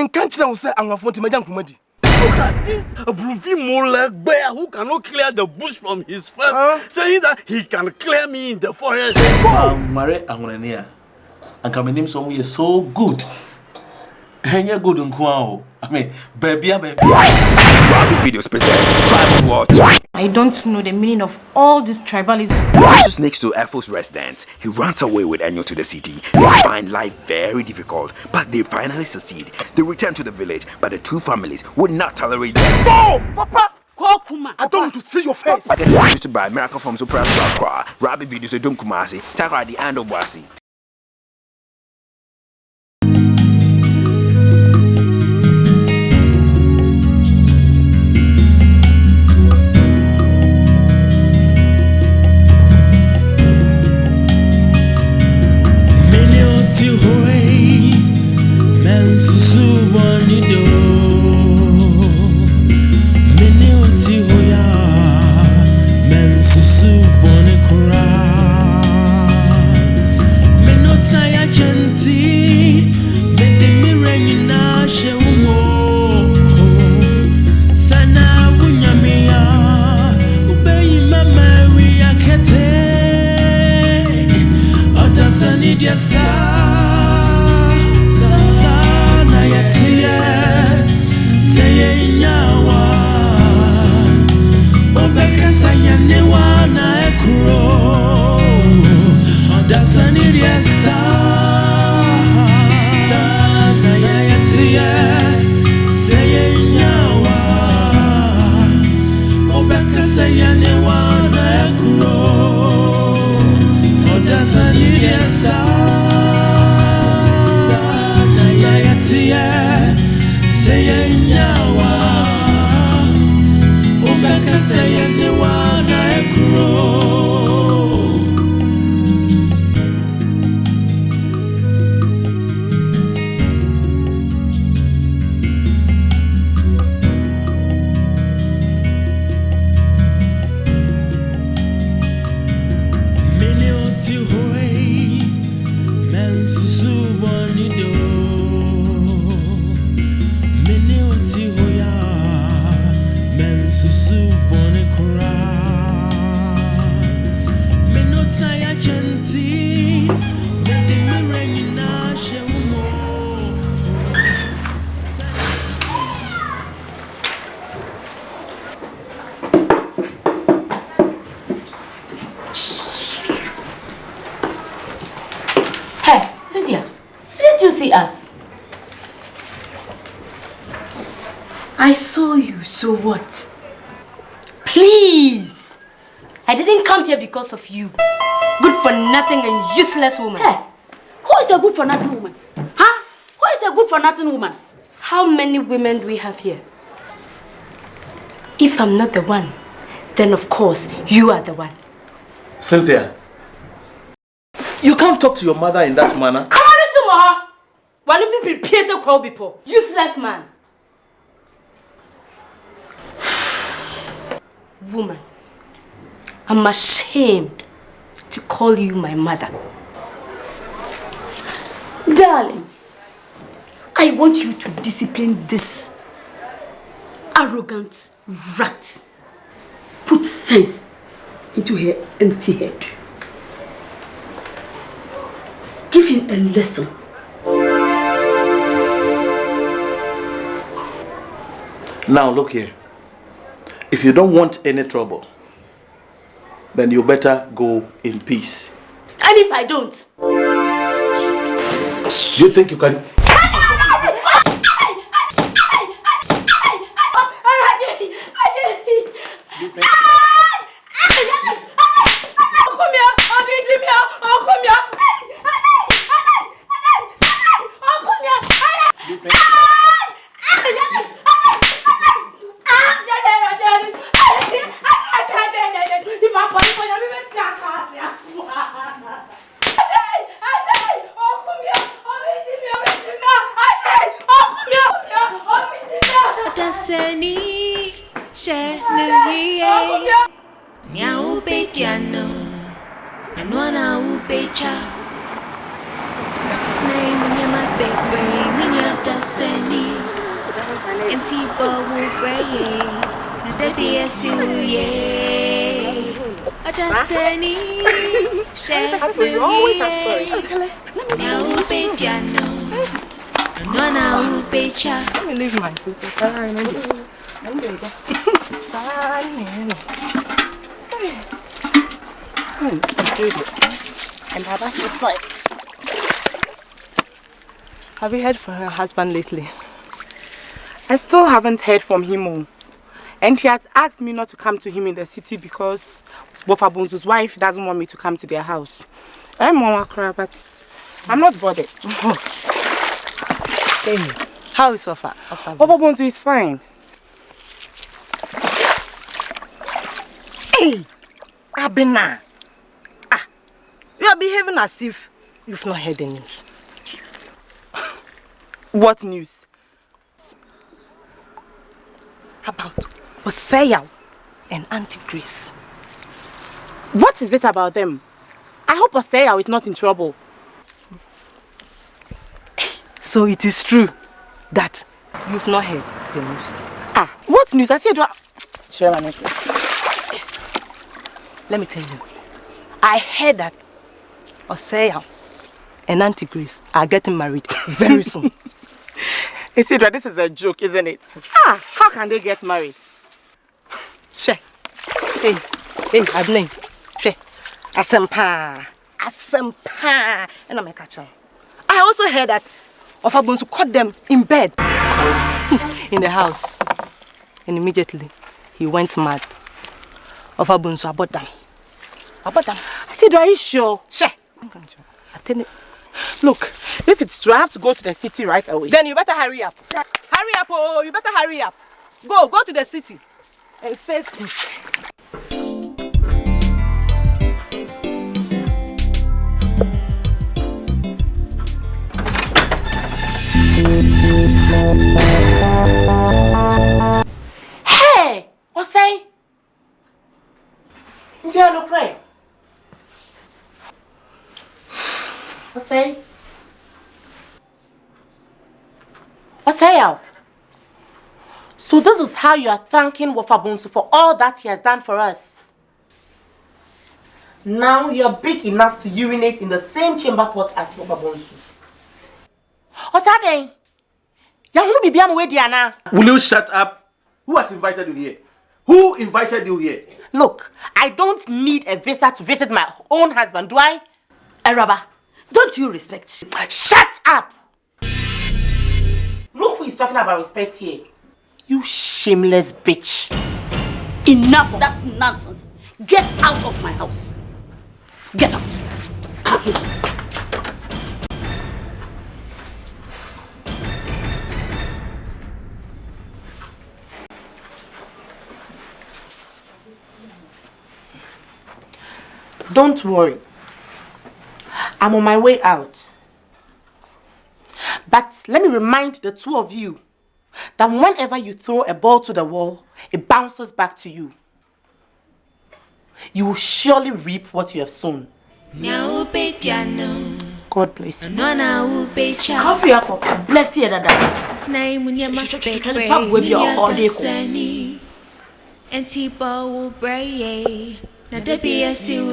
Men can't you say I'm a phone to my young comedy? Look at this Brobery Molek bear who cannot clear the bush from his face, saying that he can clear me in the forest. Mare Angonia. And coming in some is so good. And you're good on Kwao. I mean, baby. Brobery videos present tribal war. I don't know the meaning of all this tribalism. Jesus next to Air Force residents. He runs away with Enyo to the city. They find life very difficult, but they finally succeed. They return to the village, but the two families would not tolerate them. Oh, Papa! I don't want to see your face. I get introduced to by Miracle from Super Squad. Brobery videos at Twumansi. Taka at the end of Odasani. I saw you, so what? Please! I didn't come here because of you. Good for nothing and useless woman. Hey, who is a good for nothing woman? Huh? Who is a good for nothing woman? How many women do we have here? If I'm not the one, then of course you are the one. Cynthia, you can't talk to your mother in that manner. Come on, Maha! Why don't you prepare to call people? Useless man. Woman, I'm ashamed to call you my mother. Darling, I want you to discipline this arrogant rat. Put sense into her empty head. Give him a lesson. Now look here. If you don't want any trouble, then you better go in peace. And if I don't? You think you can... Odasani, Shenuye, Miao Bejano, and one out Becha. That's its name, and you're my baby, Odasani. TYPEWRITER. Odasani, chef Let me leave my suitcase. Have you heard from her husband lately? I still haven't heard from him. And he has asked me not to come to him in the city because Bofabunzu's wife doesn't want me to come to their house. I'm Mama Kra, but I'm not bothered. Hey, how is Ofa? Bofabunzu is fine. Hey, Abena. You are behaving as if you've not heard the news. What news? About Osea and Auntie Grace. What is it about them? I hope Osea is not in trouble. So it is true that you've not heard the news. What news? I said, let me tell you. I heard that Osea and Auntie Grace are getting married very soon. Isidra, this is a joke, isn't it? How can they get married? Hey, Adney. Asempa. And I'm a catcher. I also heard that Ofabunsu caught them in bed in the house. And immediately he went mad. Ofabunsu about them. Isidra, are you sure? Look, if it's true, I have to go to the city right away. Then you better hurry up. Hurry up, you better hurry up. Go to the city and face him. Hey! Osei! Ndiano, pray. Osei? Osei? So this is how you are thanking Wofabunsu for all that he has done for us. Now you are big enough to urinate in the same chamber pot as Wofabunsu. Osei? Will you shut up? Who has invited you here? Who invited you here? Look, I don't need a visa to visit my own husband, do I? Araba, don't you respect? Shut up! Look who is talking about respect here. You shameless bitch. Enough of that nonsense. Get out of my house. Get out. Come here. Don't worry. I'm on my way out. But let me remind the two of you that whenever you throw a ball to the wall, it bounces back to you. You will surely reap what you have sown. God bless you. Coffee up, bless you, Dada.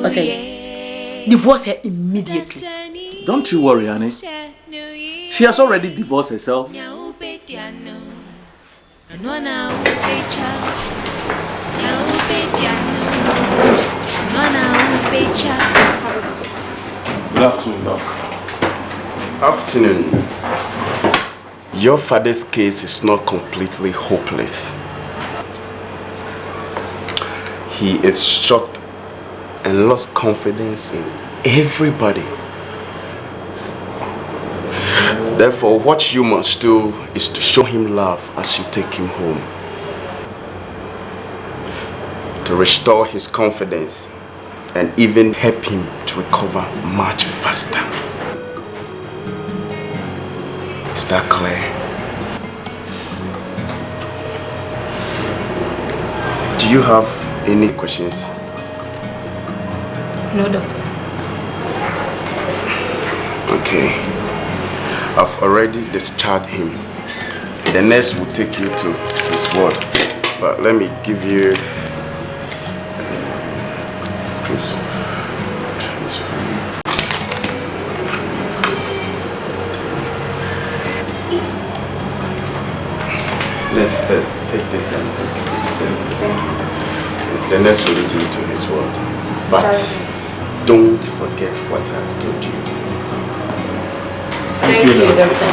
Okay. Divorce her immediately. Don't you worry, honey. She has already divorced herself. Good afternoon, Doc. Afternoon. Your father's case is not completely hopeless. He is shocked and lost confidence in everybody. Therefore, what you must do is to show him love as you take him home. To restore his confidence and even help him to recover much faster. Is that clear? Do you have any questions? No, doctor. Okay. I've already discharged him. The nurse will take you to his word. But let me give you this. Let's take this and give it to them. Then let's relate you to his word. But don't forget what I've told you. Thank you, Doctor.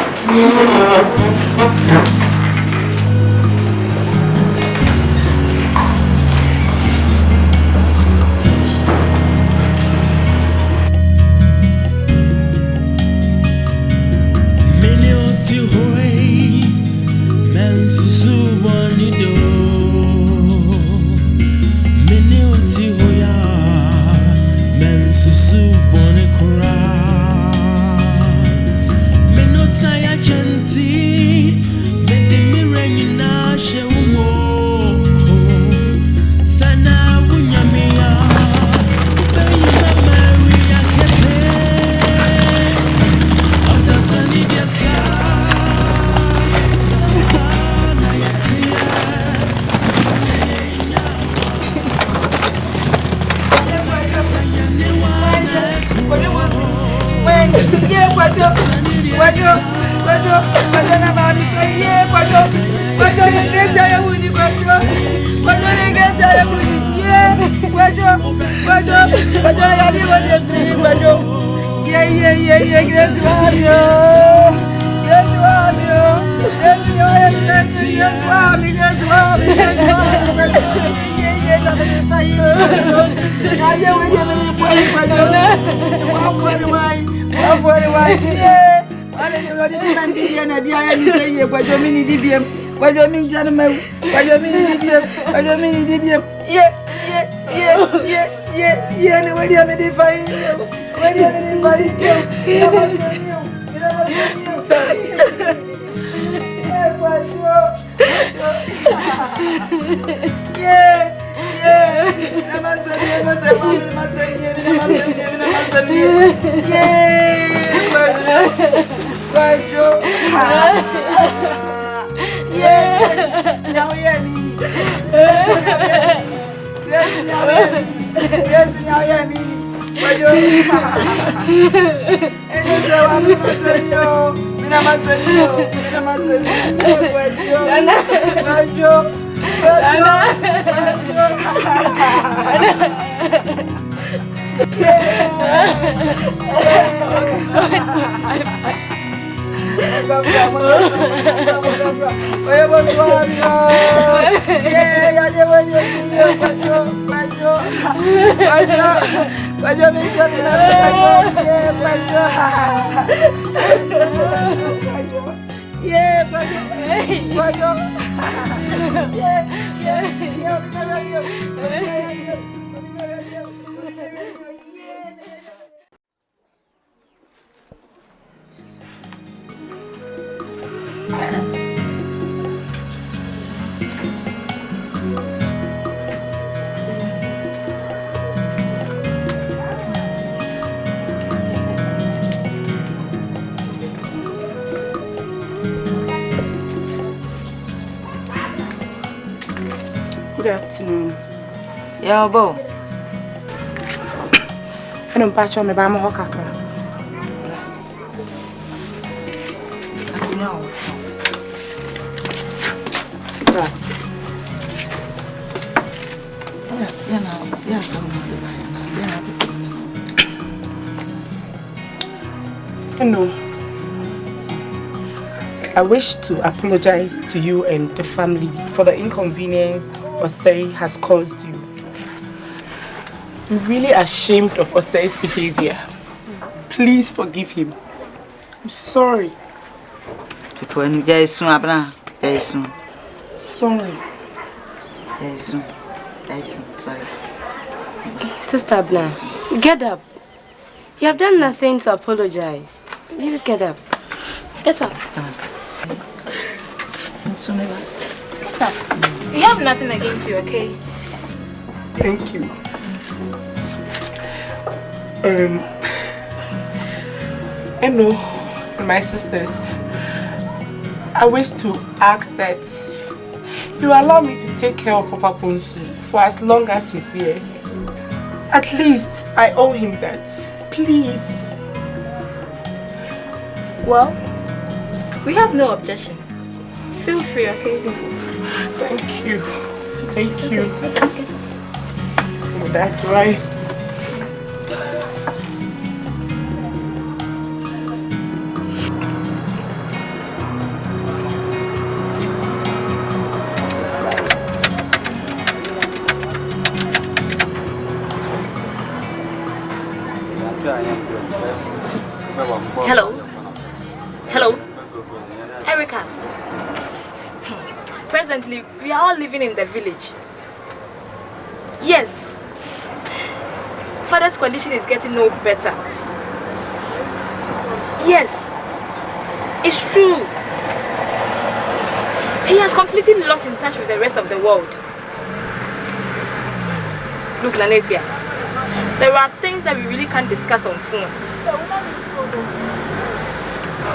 Good afternoon. Yeah, Bo. I don't patch on me by my hokakra. Grazie. No. I wish to apologize to you and the family for the inconvenience Osei has caused you. I'm really ashamed of Osei's behavior. Please forgive him. I'm sorry. Sorry. Sorry. Sister Abna, get up. You have done nothing to apologize. You get up. Get up. Get up. We have nothing against you, okay? Thank you. I know, my sisters, I wish to ask that you allow me to take care of Papa Bonsu for as long as he's here. At least I owe him that. Please. Well, we have no objection. Feel free, okay? Thank you. Thank you. Get up. Oh, that's right. Hello, Erica. Presently, we are all living in the village. Yes. Father's condition is getting no better. Yes. It's true. He has completely lost in touch with the rest of the world. Look, Lanepia, there are things that we really can't discuss on phone.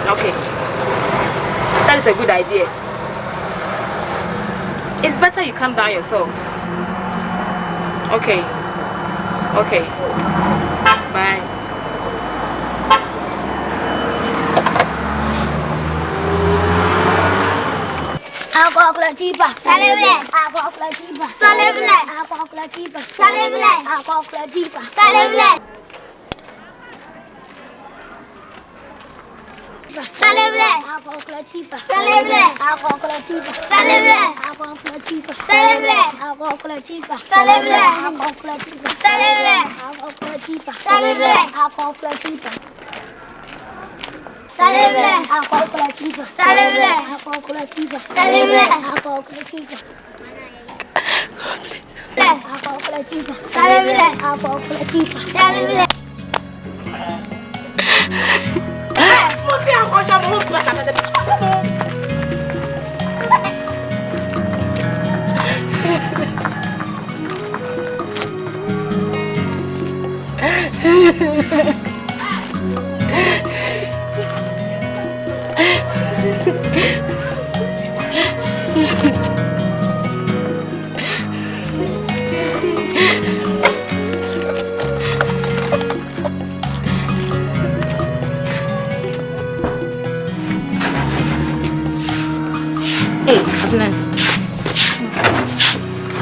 Okay. That is a good idea. It's better you calm down yourself. Okay. Okay. Bye.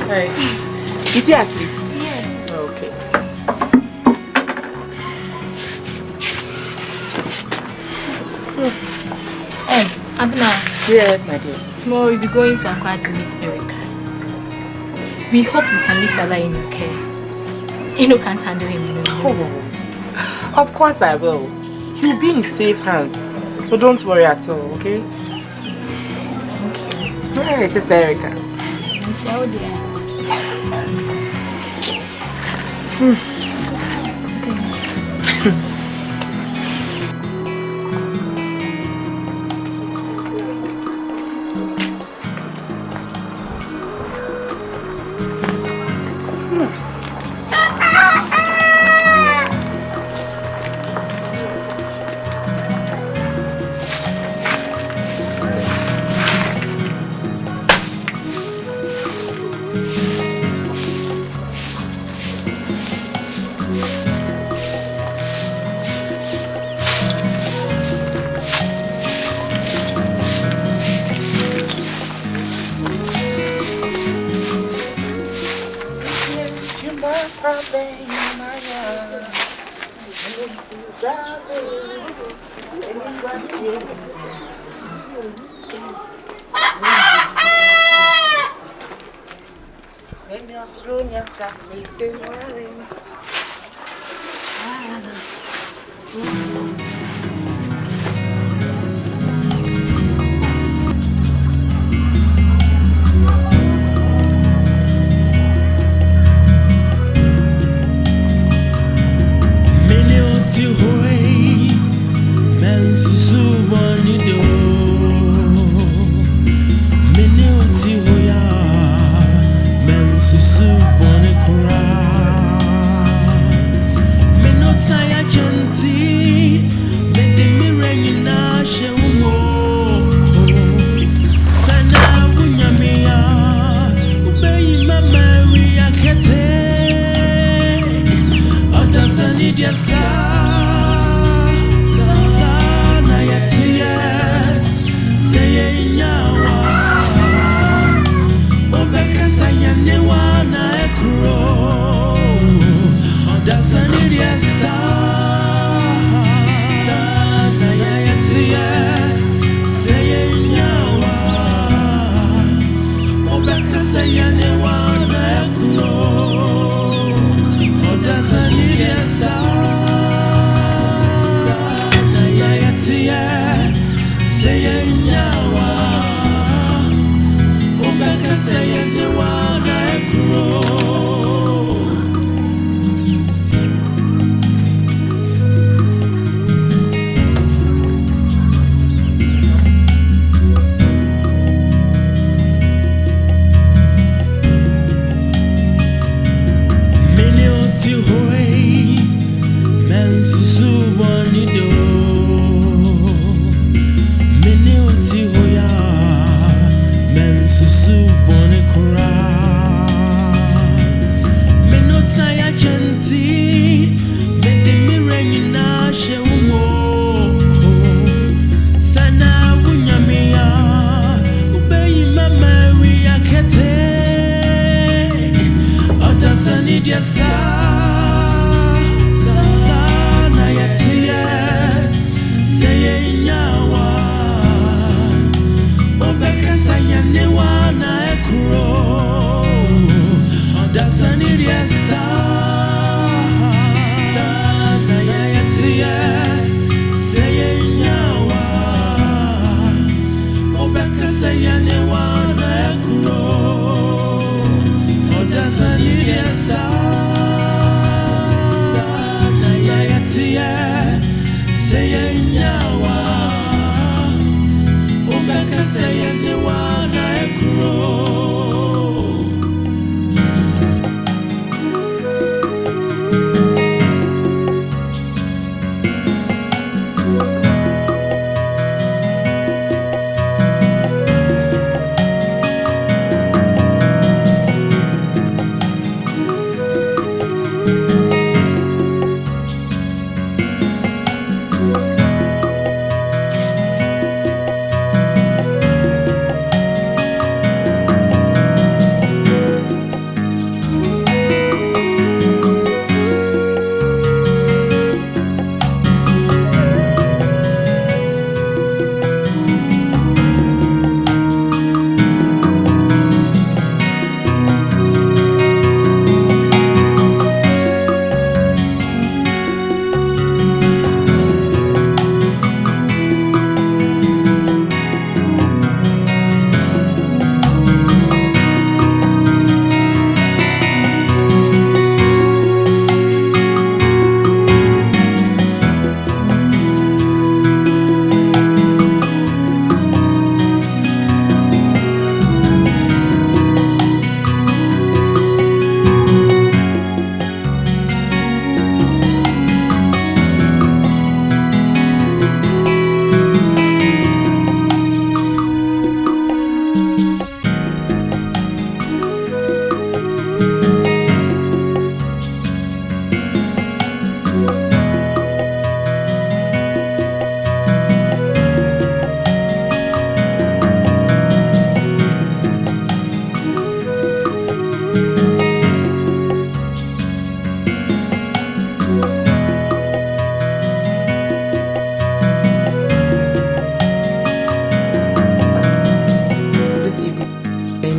Hey, is he asleep? Yes. Okay. Abna. Yes, my dear. Tomorrow we'll be going to Accra to meet Erica. We hope you can leave Fala in your care. You can't handle him, you know that. Of course I will. He'll be in safe hands. So don't worry at all, okay? Thank you. Hey, Sister Erica. Ciao, dear. Gentil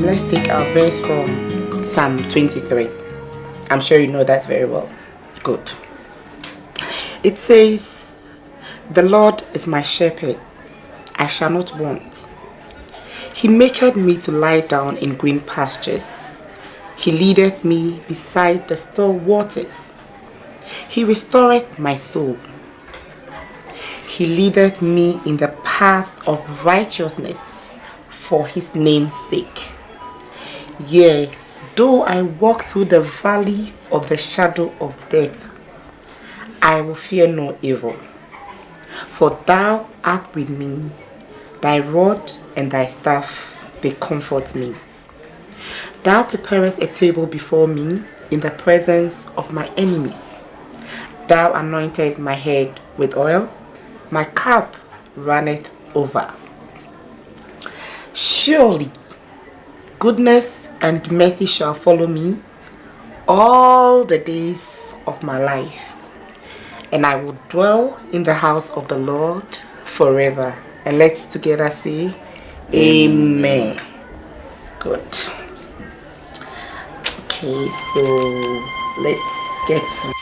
Let's take our verse from Psalm 23. I'm sure you know that very well. Good. It says, "The Lord is my shepherd, I shall not want. He maketh me to lie down in green pastures. He leadeth me beside the still waters. He restoreth my soul. He leadeth me in the path of righteousness for his name's sake. Yea, though I walk through the valley of the shadow of death, I will fear no evil. For thou art with me, thy rod and thy staff, they comfort me. Thou preparest a table before me in the presence of my enemies. Thou anointest my head with oil, my cup runneth over. Surely goodness and mercy shall follow me all the days of my life, and I will dwell in the house of the Lord forever." And let's together say, Amen. Good. Okay, so let's get to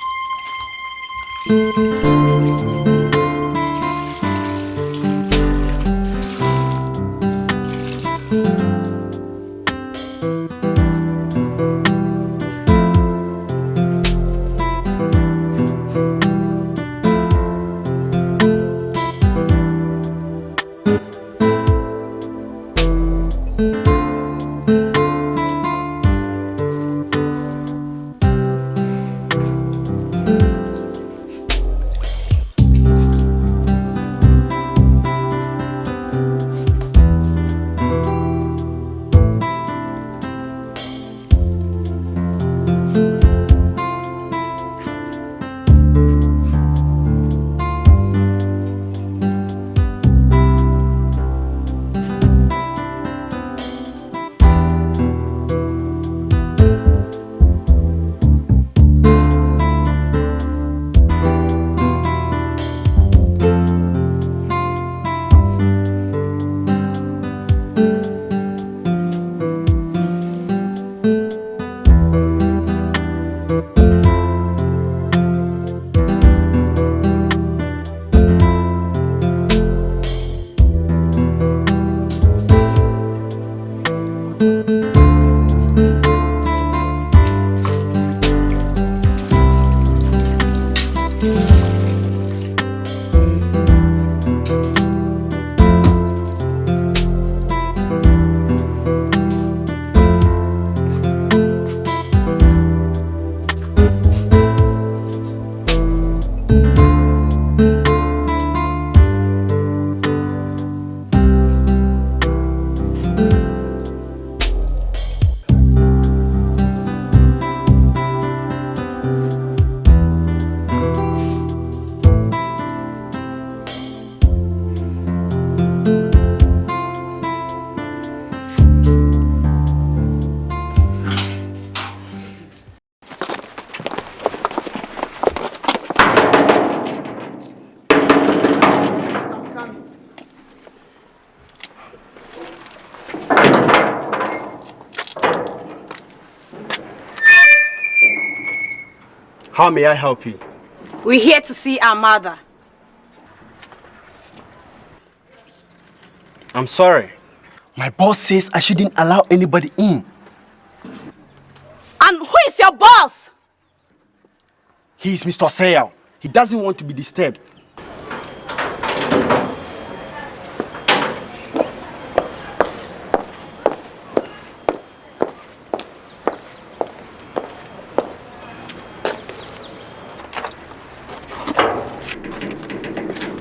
How may I help you? We're here to see our mother. I'm sorry. My boss says I shouldn't allow anybody in. And who is your boss? He is Mr. Seyal. He doesn't want to be disturbed.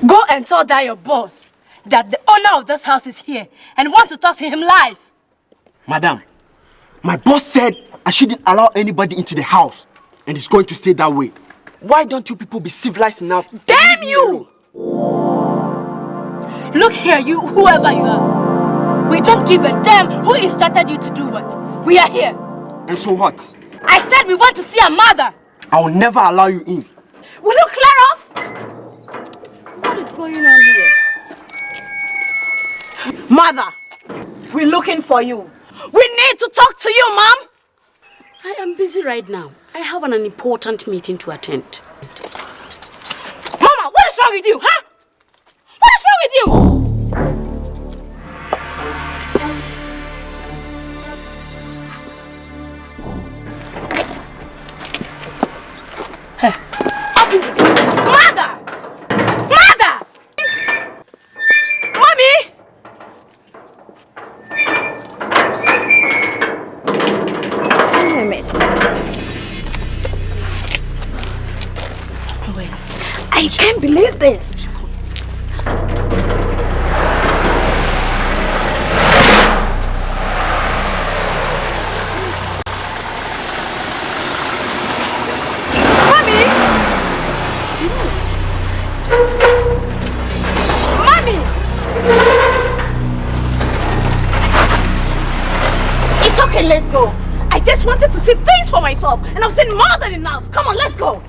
Go and tell that your boss that the owner of this house is here and want to talk to him live. Madam, my boss said I shouldn't allow anybody into the house, and it's going to stay that way. Why don't you people be civilized enough? Damn you! Look here, you, whoever you are. We don't give a damn who instructed you to do what. We are here. And so what? I said we want to see our mother. I will never allow you in. Will you clear off? What is going on here? Mother, we're looking for you. We need to talk to you, Mom. I am busy right now. I have an important meeting to attend. Mama, what is wrong with you, huh? What is wrong with you? Mother! Mother! Mommy! I can't believe this. It's okay, let's go. I just wanted to see things for myself, and I've seen more than enough. Come on, let's go.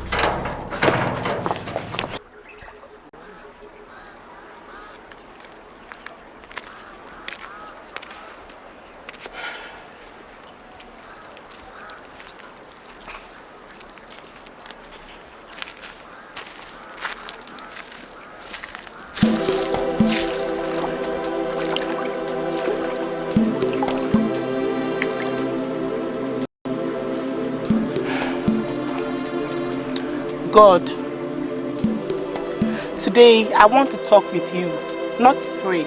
God, today I want to talk with you, not pray.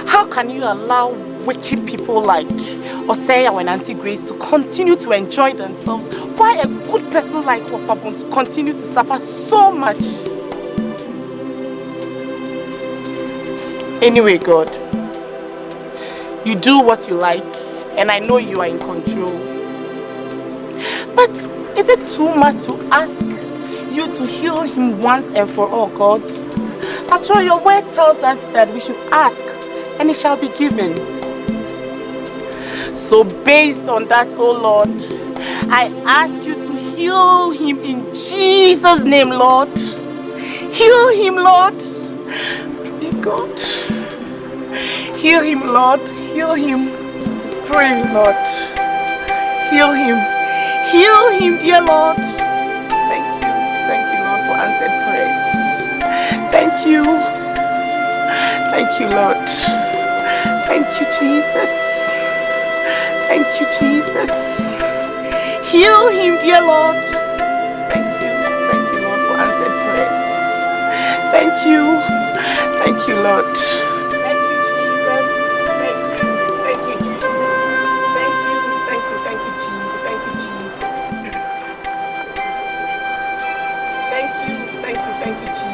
How can you allow wicked people like Osea and Auntie Grace to continue to enjoy themselves? Why a good person like Wapabons continue to suffer so much? Anyway, God, you do what you like, and I know you are in control. But is it too much to ask you to heal him once and for all, God? After all, your word tells us that we should ask, and it shall be given. So based on that, oh Lord, I ask you to heal him in Jesus' name, Lord. Heal him, Lord. Please, God. Heal him, Lord. Heal him. Pray, Lord. Heal him. Heal him, dear Lord. Thank you. Thank you, Lord, for answered prayers. Thank you. Thank you, Lord. Thank you, Jesus. Thank you, Jesus. Heal him, dear Lord. Thank you. Thank you, Lord, for answered prayers. Thank you. Thank you, Lord. Thank you, Jesus. Thank you. Thank you, Jesus. Thank you. Thank you. Thank you, Jesus. Thank you, Jesus. Thank you. Thank you. Thank you, Jesus.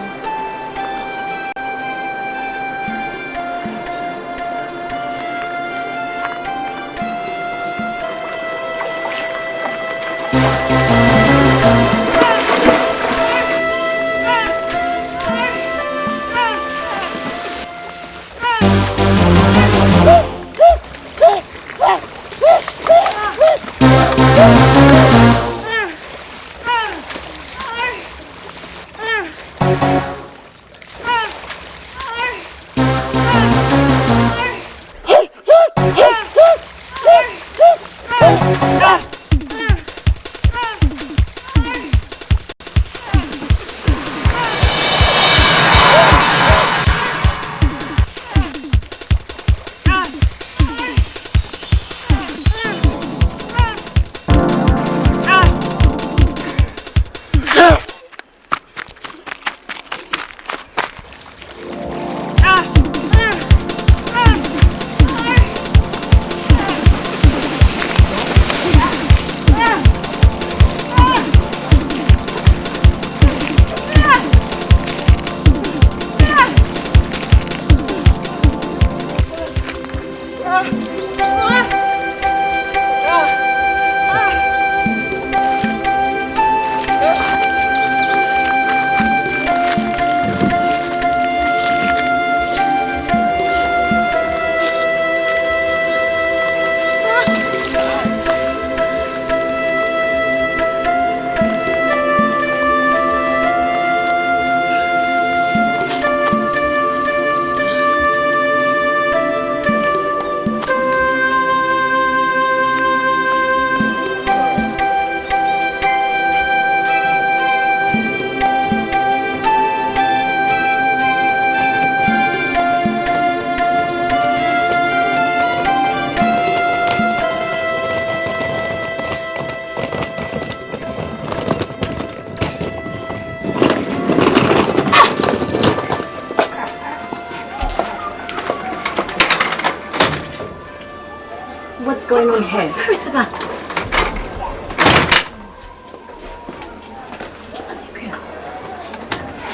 What's going on here? Where is the gun?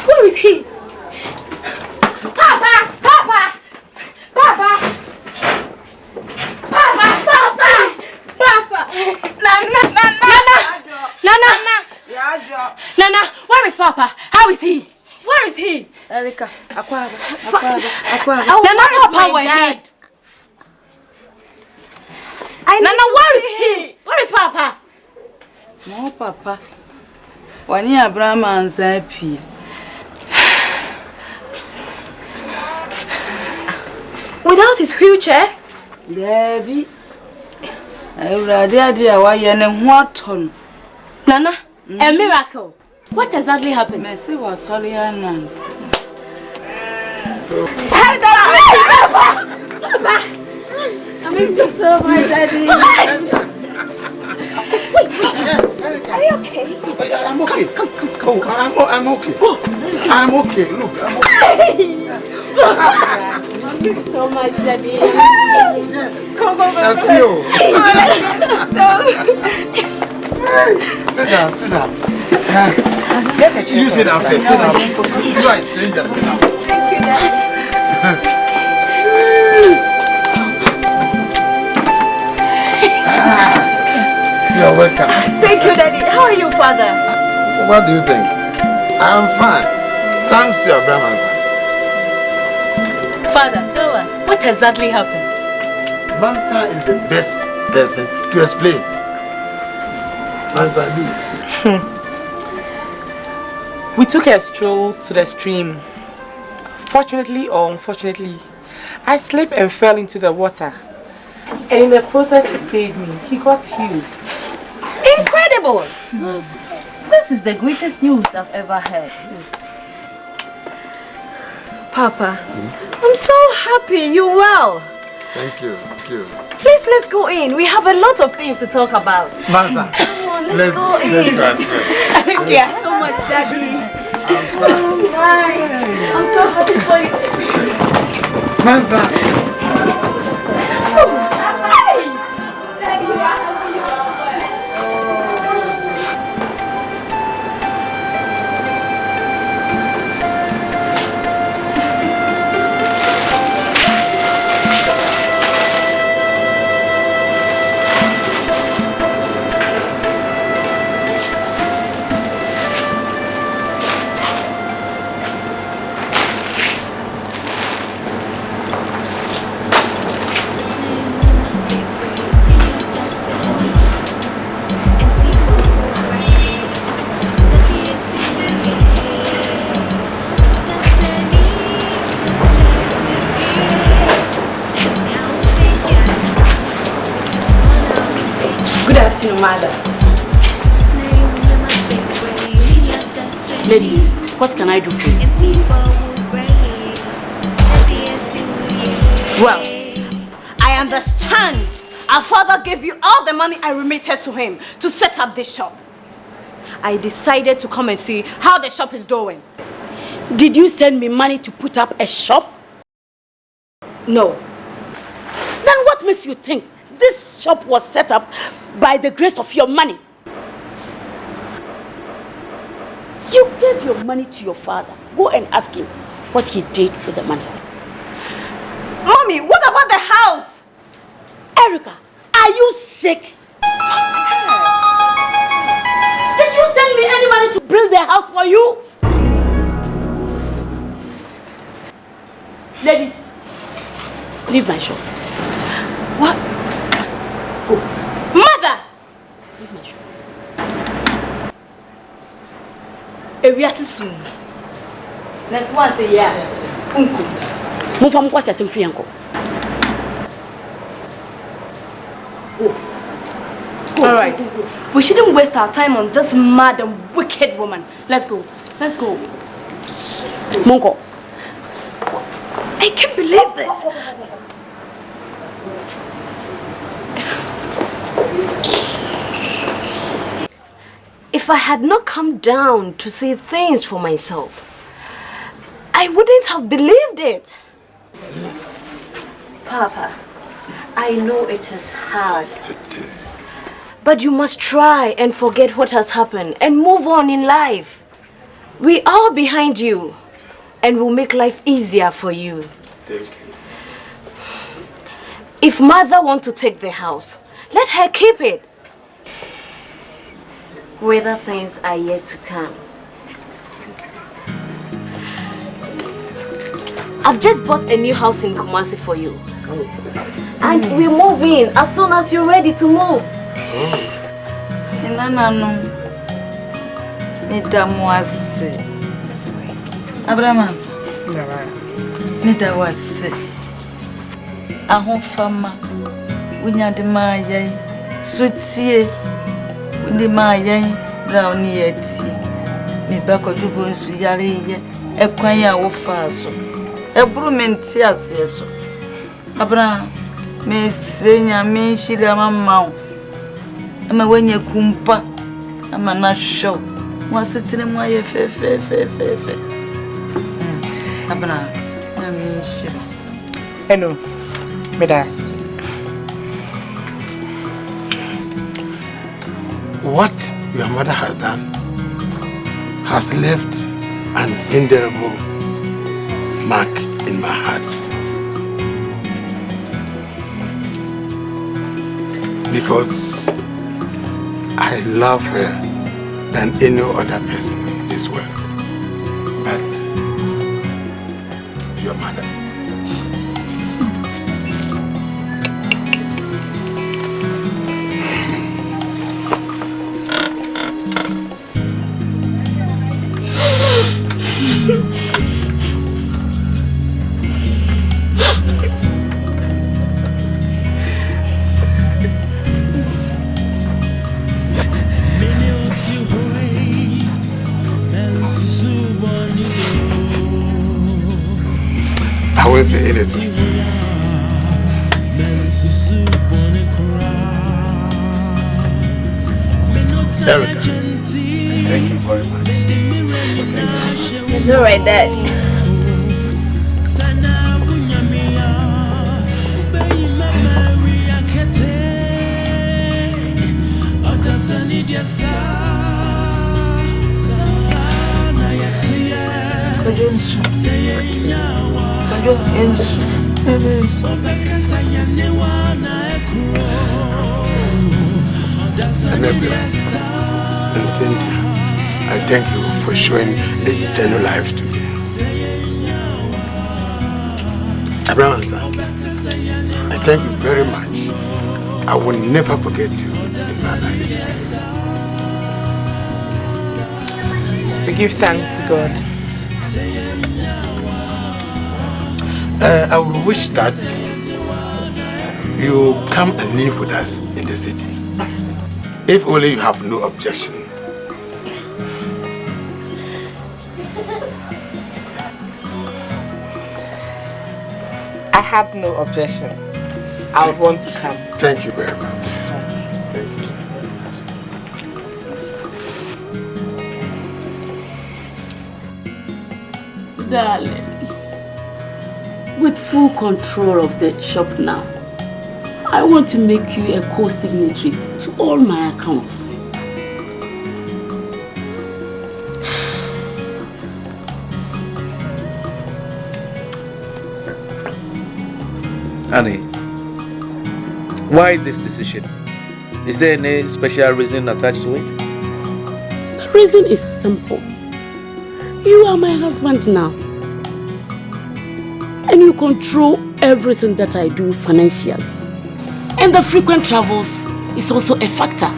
Where is he? Papa! Papa! Papa! Papa! Papa! Papa! Nana! Nana! Where is Papa? How is he? Where is he? Erika, Aquaba. Nana, Papa, where is he? Nana, where is he? Where is Papa? No, Papa. When you are Brahma and Zapi. Without his wheelchair? Debbie. I read idea why you are what on. Nana, a miracle. What exactly happened? Messi was sorry and so. Hey, Papa! I miss you so much, Daddy. Wait. Are you okay? Oh, I'm okay. I'm okay. Look, I'm okay. Thank you so much, Daddy. Come. That's me. Sit down. You sit down first. Sit down. You are a stranger. Sit down. Thank you, Daddy. You're welcome. Thank you, Daddy. How are you, Father? What do you think? I'm fine. Thanks to your grandmother. Father, tell us, what exactly happened? Mansa is the best person to explain. Mansa, do. We took a stroll to the stream. Fortunately or unfortunately, I slipped and fell into the water. And in the process to save me, he got healed. Incredible! This is the greatest news I've ever heard. Papa, I'm so happy you're well. Thank you. Please, let's go in. We have a lot of things to talk about. Mansa, come on, let's go in. Thank you so much, Daddy. I'm so happy for you. Mansa. Daddy, you are happy. Mother. Ladies, what can I do for you? Well, I understand our father gave you all the money I remitted to him to set up this shop. I decided to come and see how the shop is doing. Did you send me money to put up a shop? No. Then what makes you think this shop was set up by the grace of your money? You gave your money to your father. Go and ask him what he did with the money. Mommy, what about the house? Erica, are you sick? Did you send me any money to build the house for you? Ladies, leave my shop. What? Oh. Mother! Leave my shop. We are too soon. Let's watch it, yeah. Move from Kwasi and free uncle. All right. We shouldn't waste our time on this mad and wicked woman. Let's go. Let's go. Monko. I can't believe this. If I had not come down to see things for myself, I wouldn't have believed it. Yes. Papa, I know it is hard. It is. But you must try and forget what has happened and move on in life. We are behind you and will make life easier for you. Thank you. If mother wants to take the house, let her keep it. Whether things are yet to come. I've just bought a new house in Twumansi for you. And we move in as soon as you're ready to move. Ndi mayen brownie eti mi bako dubonsu yare ye ekwan ya wo fa so eburu menti ase so abra me srenya me shira mama ama wanya kumpa ama na show Was it in my fe. Abana, I mean, shit. Hello, Medas. What your mother has done has left an indelible mark in my heart. Because I love her than any other person in this world. But your mother. I won't say anything. Erica, thank you very much. It's alright, Dad. Amelia and Cynthia, I thank you for showing a genuine life to me. Abraham, I thank you very much. I will never forget you in my life. We give thanks to God. I would wish that you come and live with us in the city. If only you have no objection. I have no objection. I would want to come. Thank you very much. Thank you. Darling, with full control of the shop now, I want to make you a co-signatory to all my accounts. Annie, why this decision? Is there any special reason attached to it? The reason is simple. You are my husband now. And you control everything that I do financially. And the frequent travels is also a factor.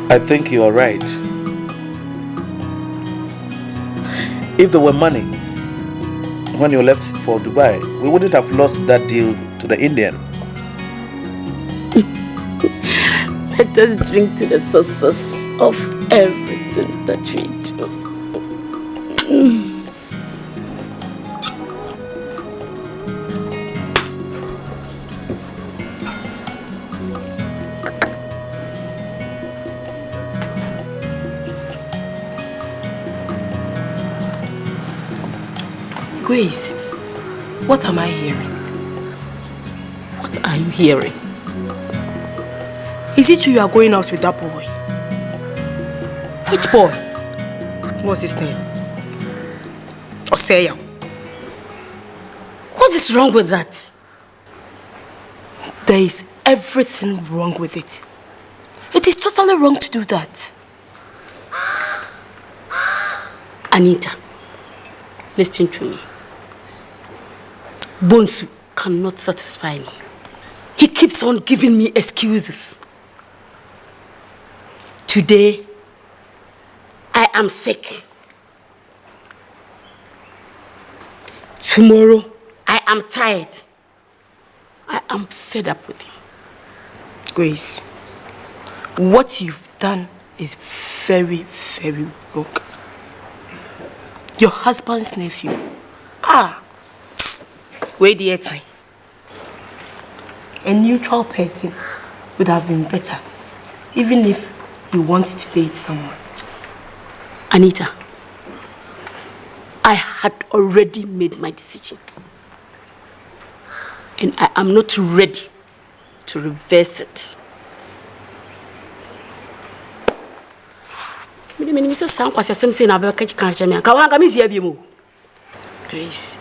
I think you are right. If there were money when you left for Dubai, we wouldn't have lost that deal to the Indian. Let us drink to the success of everything that we do. Grace, what am I hearing? What are you hearing? Is it true you are going out with that boy? Which boy? What's his name? Oseya. What is wrong with that? There is everything wrong with it. It is totally wrong to do that. Anita, listen to me. Bonsu cannot satisfy me. He keeps on giving me excuses. Today, I am sick. Tomorrow, I am tired. I am fed up with him. Grace, what you've done is very, very wrong. Your husband's nephew. Wait the time. a neutral person would have been better, even if you want to date someone. Anita, I had already made my decision. And I am not ready to reverse it. Please.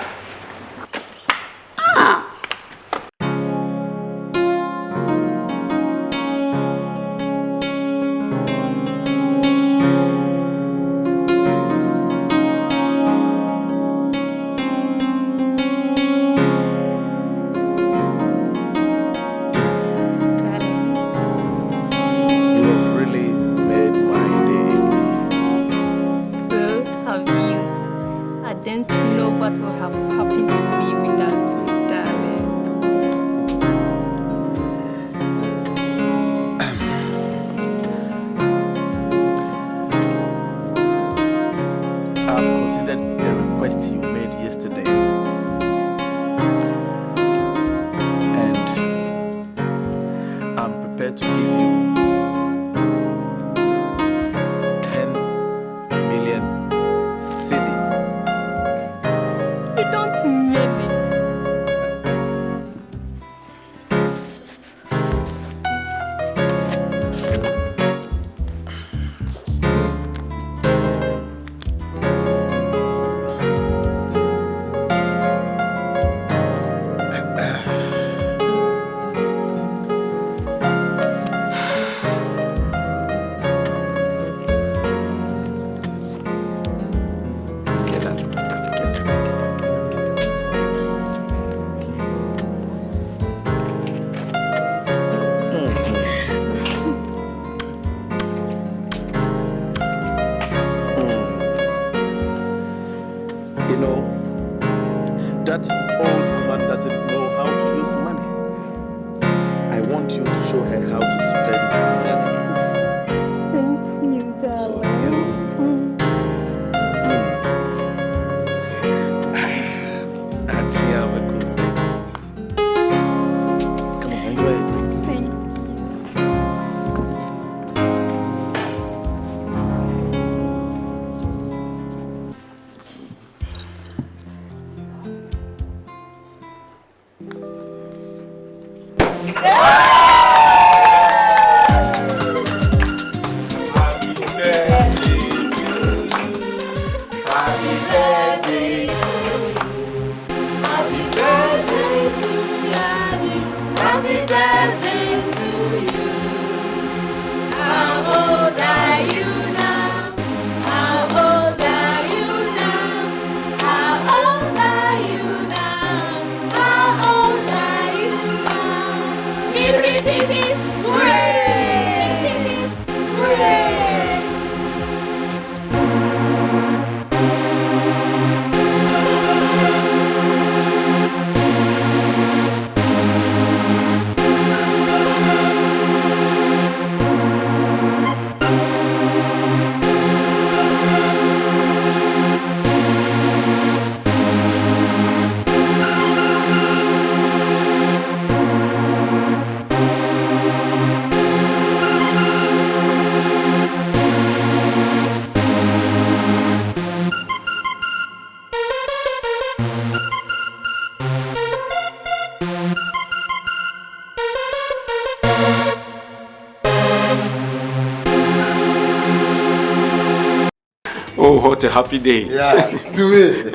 Oh, what a happy day. Yeah, to me.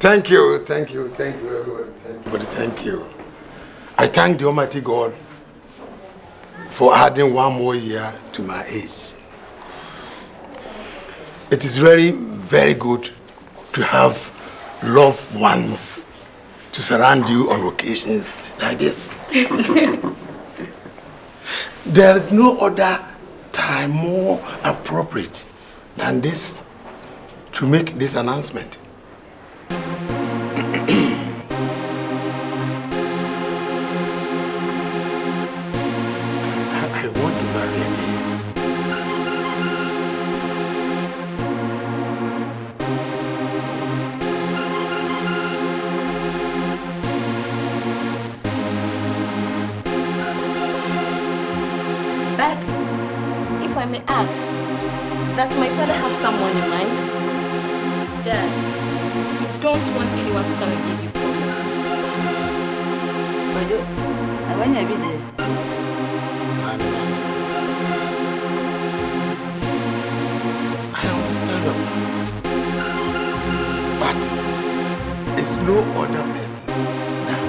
Thank you, everybody. Thank you. I thank the Almighty God for adding one more year to my age. It is very, very good to have loved ones to surround you on occasions like this. There is no other time more appropriate than this to make this announcement. I want to marry again. Does my father have someone in mind? Dad, you don't want anyone to come and give you problems. I want you to be there. I understand your point. But it's no other person than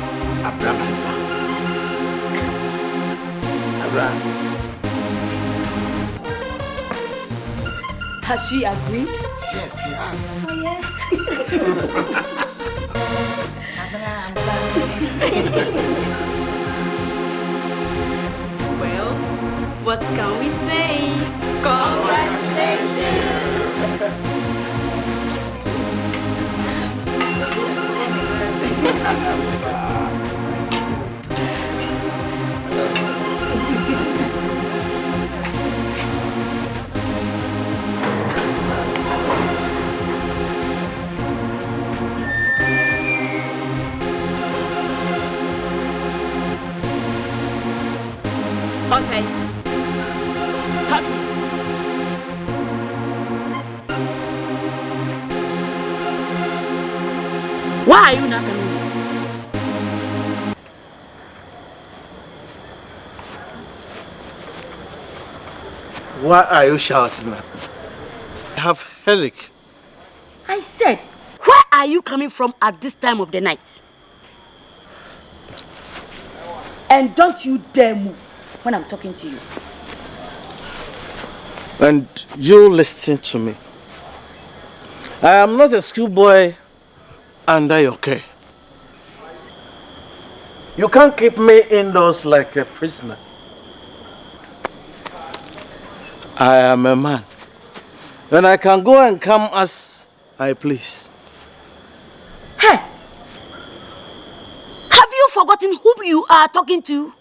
Abraham and son. Abraham. Has she agreed? Yes, he has. Oh, yeah. Well, what can we say? Congratulations! Osei. Why are you not coming? Why are you shouting at me? I have headache. I said, where are you coming from at this time of the night? And don't you dare move when I'm talking to you. And you listen to me. I am not a schoolboy under your care. You can't keep me indoors like a prisoner. I am a man. And I can go and come as I please. Hey! Have you forgotten whom you are talking to?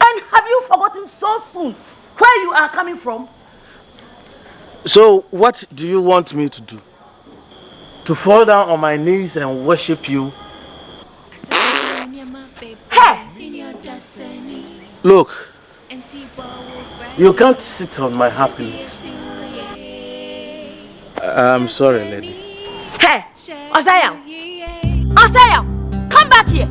And have you forgotten so soon where you are coming from? So what do you want me to do? To fall down on my knees and worship you? Hey! Look, you can't sit on my happiness. I'm sorry, lady. Hey! Osaya! Osaya! Come back here!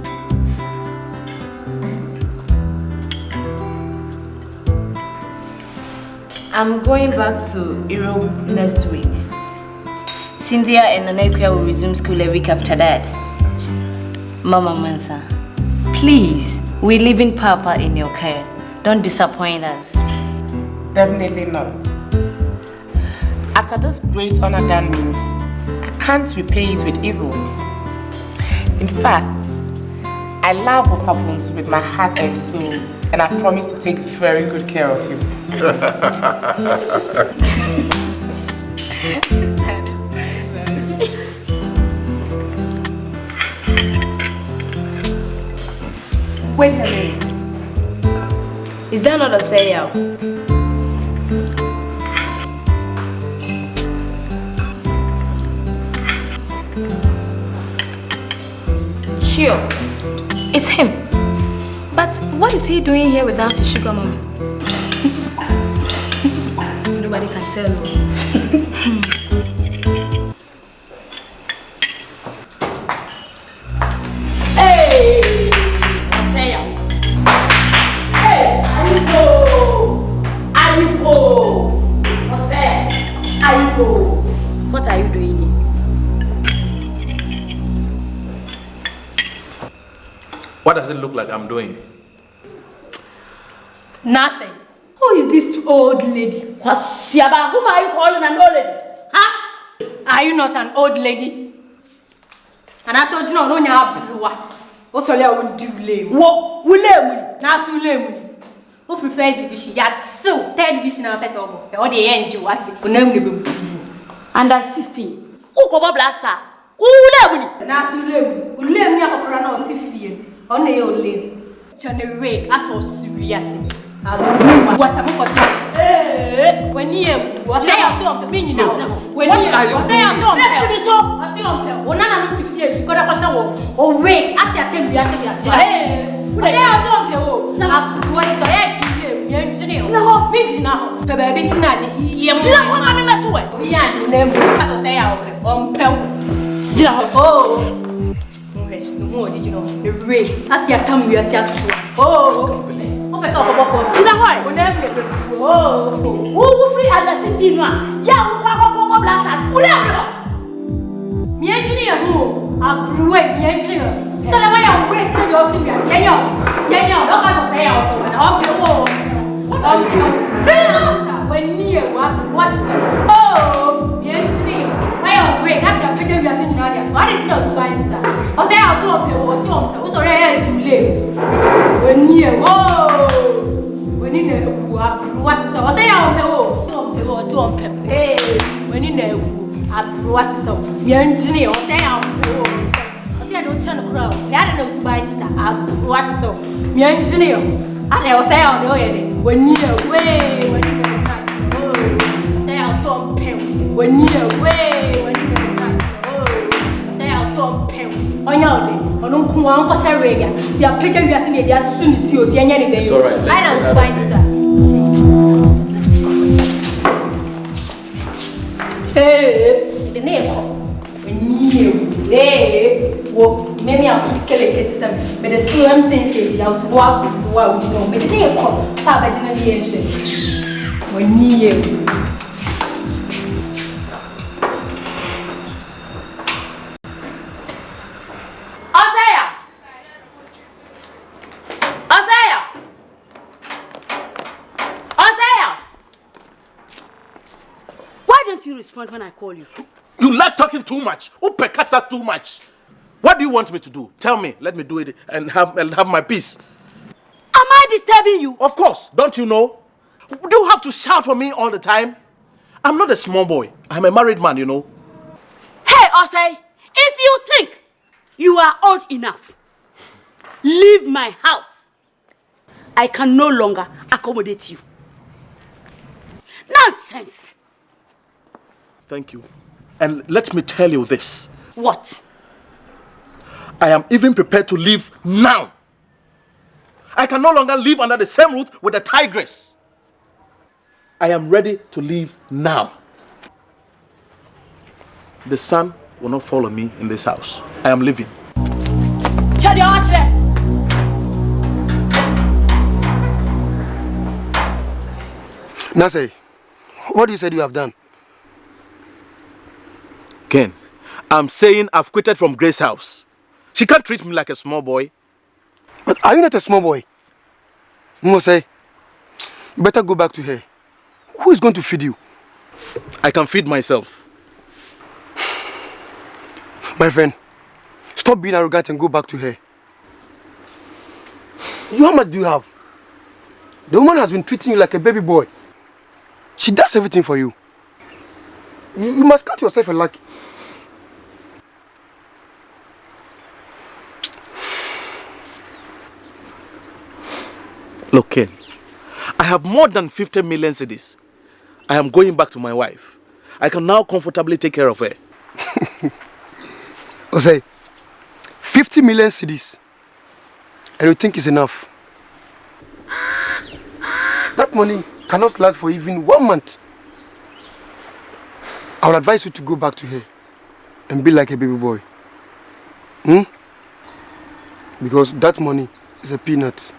I'm going back to Europe next week. Cynthia and Agyei will resume school a week after that. Mama Mansa, please, we live in Papa in your care. Don't disappoint us. Definitely not. After this great honor done me, I can't repay it with evil. In fact, I love Ofapunsu with my heart and soul, and I promise to take very good care of him. Wait a minute. Is that not a say-out? Sure, it's him. But what is he doing here without his sugar mommy? Nobody can tell me. Hey! Osaya! Hey! Ayuko! Osaya! Ayuko! What are you doing here? What does it look like I'm doing? Nothing. Who is this old lady? Kwasiaba, whom are you calling an old lady? Huh? Are you not an old lady? And I said, you know, no, I won't do lame. What? William, Nasu Lame. Who prefers division? Yet so, third division of the Pesobo. Or the end, you what? Under 16. Who cover blaster? Who Lame? Nasu Lame. William, you have a crown of Tiffy. Only your lame. Generate as for serious. What's a mock? When you what I saw meaning now. When you are so when I need to fear, you got a question or wait as you attend the answer. Hey, what I saw, what is the me engineer. Jina me jina. Pe baby tina di. Jina ho na me meto we. Me ya di na mu. Aso say ya o pe. Jina ho. Oh. No did you know? The rain. As ya come we as ya to. Oh. O pe so bobo for. Jina ho. O na me le. Oh. Wo free adversity no a. Ya wo kwa blast. O na me. Me engineer who? Abruwe me engineer. So the way you break so you see me. Yeah. Don't pass say out. When near what is it? Oh, the engineer. Why you break? That's your picture we are seeing now. So I didn't see us find this. I say I saw people. Who's already too late. When near. Oh, when in the what is it? I say I Hey, when in the what is it? The engineer. I say I don't turn the crowd. I don't know who what is so. Me engineer. I will say I know it. When near way, when you oh, say I'll so pale. When near way, when you oh, say I'll so pale. On your day, on Uncle Sharega. See a picture you are seeing there soon to you. See any day. I don't find this. Hey, the name. Hey, well, maybe I'm scared some, but the same thing says I was walking while we know, but they come, Papa generation. When you why don't you respond when I call you? You like talking too much. Upekasa too much. What do you want me to do? Tell me. Let me do it and have my peace. Am I disturbing you? Of course. Don't you know? Do you have to shout for me all the time? I'm not a small boy. I'm a married man, you know. Hey, Osei, if you think you are old enough, leave my house. I can no longer accommodate you. Nonsense. Thank you. And let me tell you this. What? I am even prepared to leave now. I can no longer live under the same roof with a tigress. I am ready to leave now. The sun will not follow me in this house. I am leaving. Nase, what you said you have done? Ken, I'm saying I've quitted from Grace's house. She can't treat me like a small boy. But are you not a small boy? Mose, you better go back to her. Who is going to feed you? I can feed myself. My friend, stop being arrogant and go back to her. How much do you have? The woman has been treating you like a baby boy. She does everything for you. You must count yourself a lucky. Look, Ken, I have more than 50 million cedis. I am going back to my wife. I can now comfortably take care of her. Jose, 50 million cedis, and you think it's enough? That money cannot last for even 1 month. I would advise you to go back to her and be like a baby boy. Because that money is a peanut.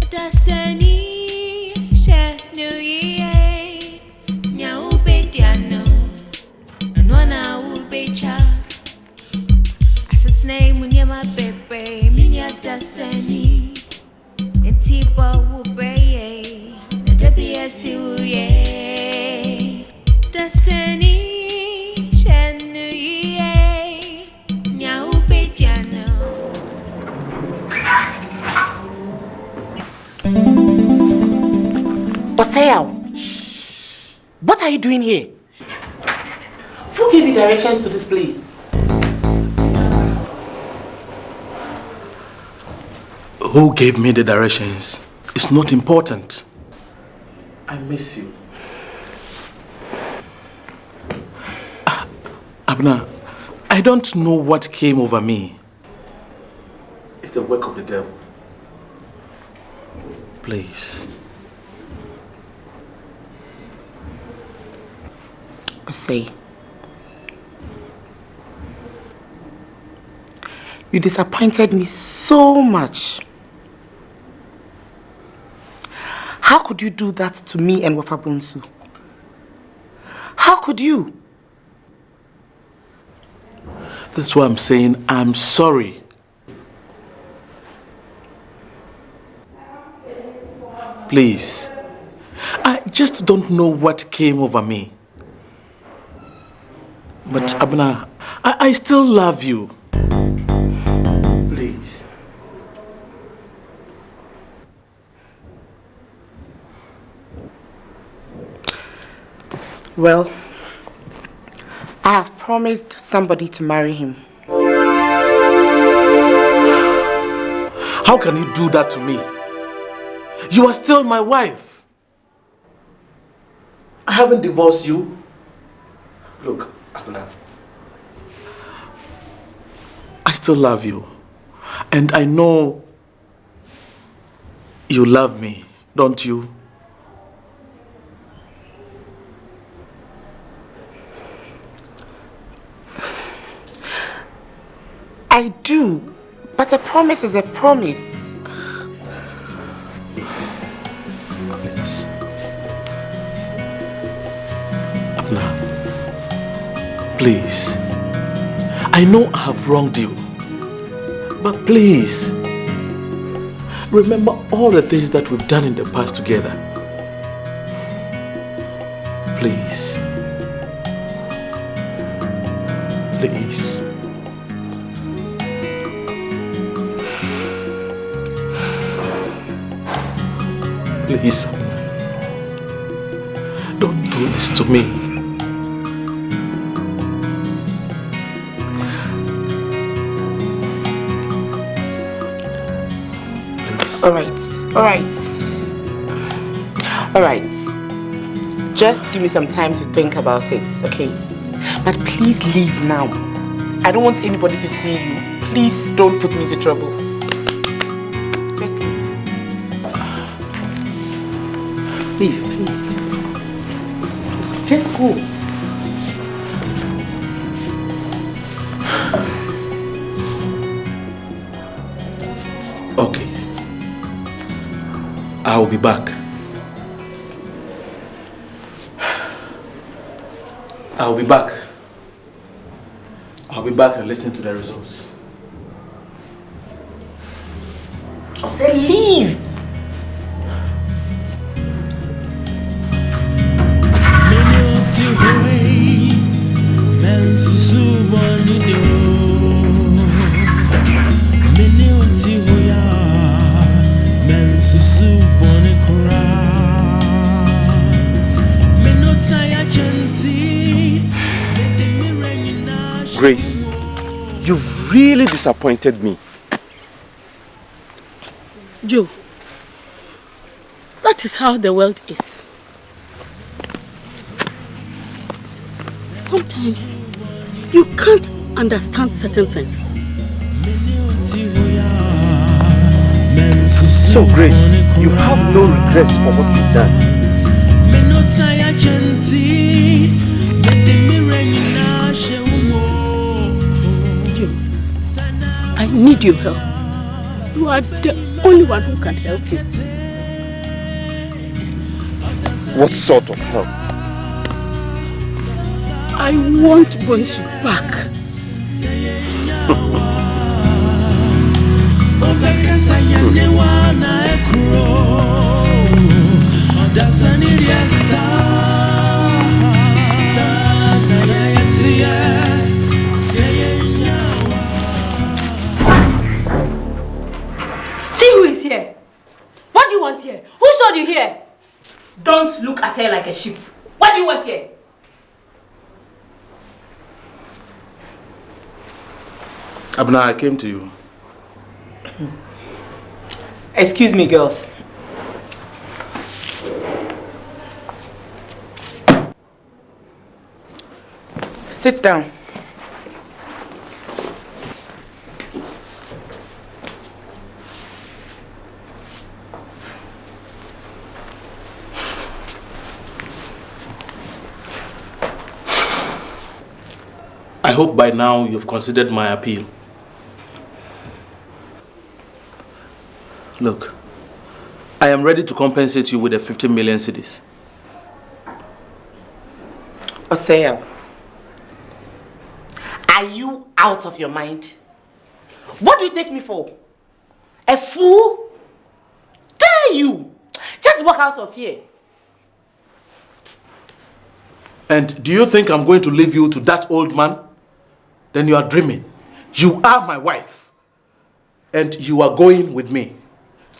Odasani. What are you doing here? Who gave you directions to this place? Who gave me the directions? It's not important. I miss you. Abna, I don't know what came over me. It's the work of the devil. Please. Say, you disappointed me so much. How could you do that to me and Wafabunsu? How could you? That's why I'm saying I'm sorry. Please. I just don't know what came over me. But Abna, I still love you. Please. Well, I have promised somebody to marry him. How can you do that to me? You are still my wife. I haven't divorced you. Look, Abna, I still love you. And I know you love me, don't you? I do, but a promise is a promise. Please. Abna, please. I know I have wronged you, but please, remember all the things that we've done in the past together. Please. Please. Please, don't do this to me. Please. All right. Just give me some time to think about it, okay? But please leave now. I don't want anybody to see you. Please don't put me into trouble. Leave, please. Just go. Okay. I'll be back. I'll be back. I'll be back and listen to the results. I said leave. Grace, you've really disappointed me. Joe, that is how the world is. Sometimes you can't understand certain things. So Grace, you have no regrets for what you've done. Joe, I need your help. You are the only one who can help you. What sort of help? I want Bonsu back. here? Who showed you here? Don't look at her like a sheep. What do you want here? Abna, I came to you. Excuse me, girls. Sit down. I hope by now you've considered my appeal. Look, I am ready to compensate you with the 50 million cedis. Osea, are you out of your mind? What do you take me for? A fool? Dare you? Just walk out of here. And do you think I'm going to leave you to that old man? Then you are dreaming. You are my wife. And you are going with me.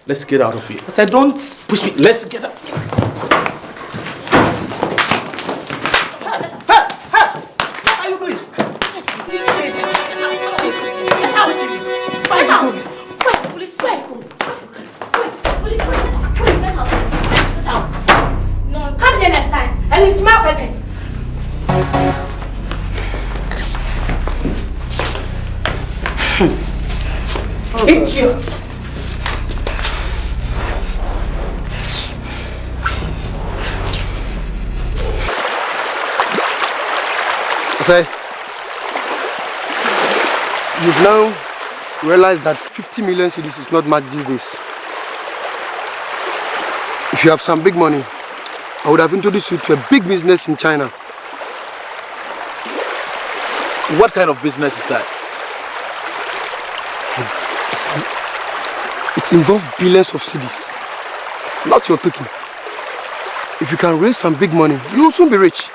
Let's get out of here. I said, don't push me. Let's get out. What are you doing? Get out! Police, Get out! No, come here next time and you smell again. Idiot! Say, you've now realized that 50 million cedis is not much these days. If you have some big money, I would have introduced you to a big business in China. What kind of business is that? It involves billions of cedis. Not your taking. If you can raise some big money, you will soon be rich.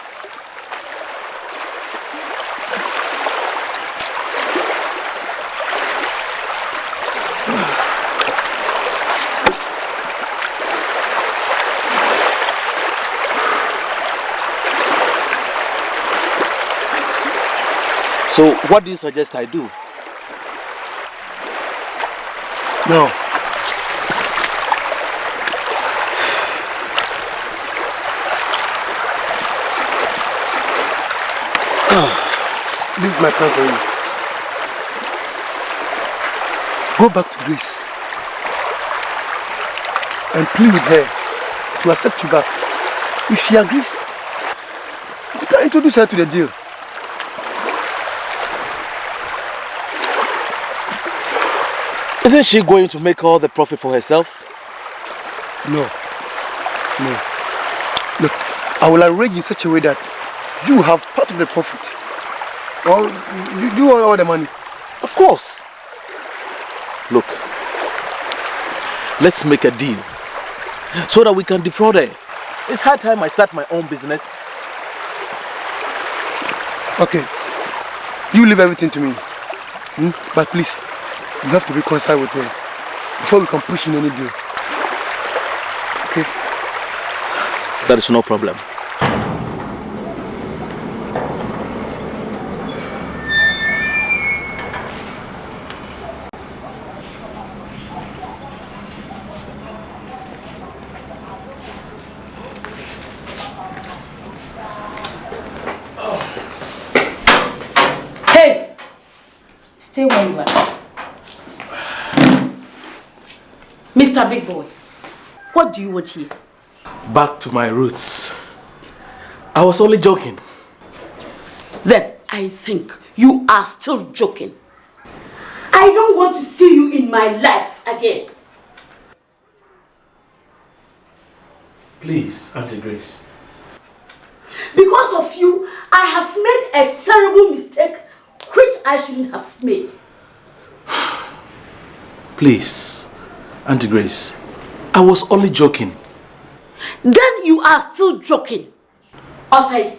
So what do you suggest I do? No. This is my plan for you. Go back to Greece and plead with her to accept you back. If she agrees, you can introduce her to the deal. Isn't she going to make all the profit for herself? No. No. Look, I will arrange in such a way that you have part of the profit. Or you want all the money? Of course. Look, let's make a deal so that we can defraud her. It's high time I start my own business. Okay. You leave everything to me. But please, you have to reconcile with her before we can push in any deal. Okay? That is no problem. Hey! Stay where you are. Mr. Big Boy, what do you want here? Back to my roots. I was only joking. Then I think you are still joking. I don't want to see you in my life again. Please, Auntie Grace. Because of you, I have made a terrible mistake which I shouldn't have made. Please, Auntie Grace. I was only joking. Then you are still joking. Osai,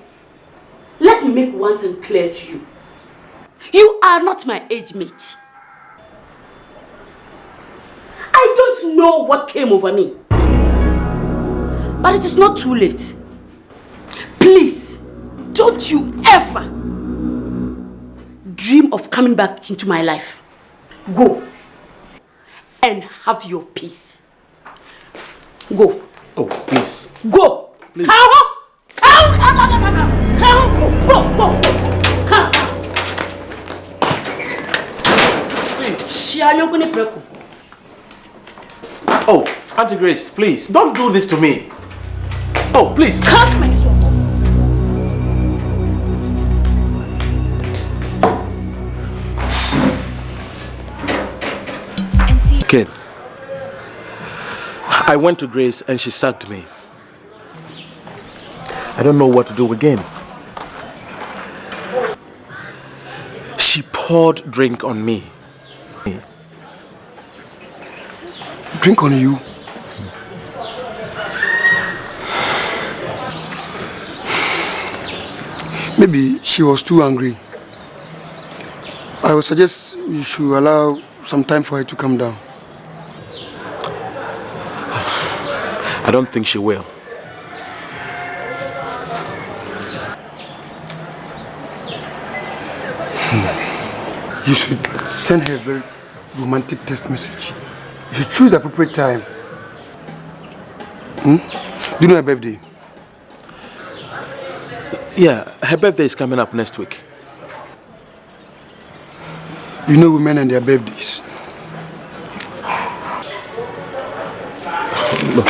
let me make one thing clear to you. You are not my age mate. I don't know what came over me. But it is not too late. Please, don't you ever dream of coming back into my life. Go and have your peace. Go. Oh, please. Go. Please. Come. Go. Come. Please. Oh, Auntie Grace, please. Don't do this to me. Oh, please. Come. Kid, I went to Grace and she sacked me. I don't know what to do again. She poured drink on me. Drink on you? Maybe she was too angry. I would suggest you should allow some time for her to calm down. I don't think she will. You should send her a very romantic text message. You should choose the appropriate time. Do you know her birthday? Yeah, her birthday is coming up next week. You know women and their birthdays. Look,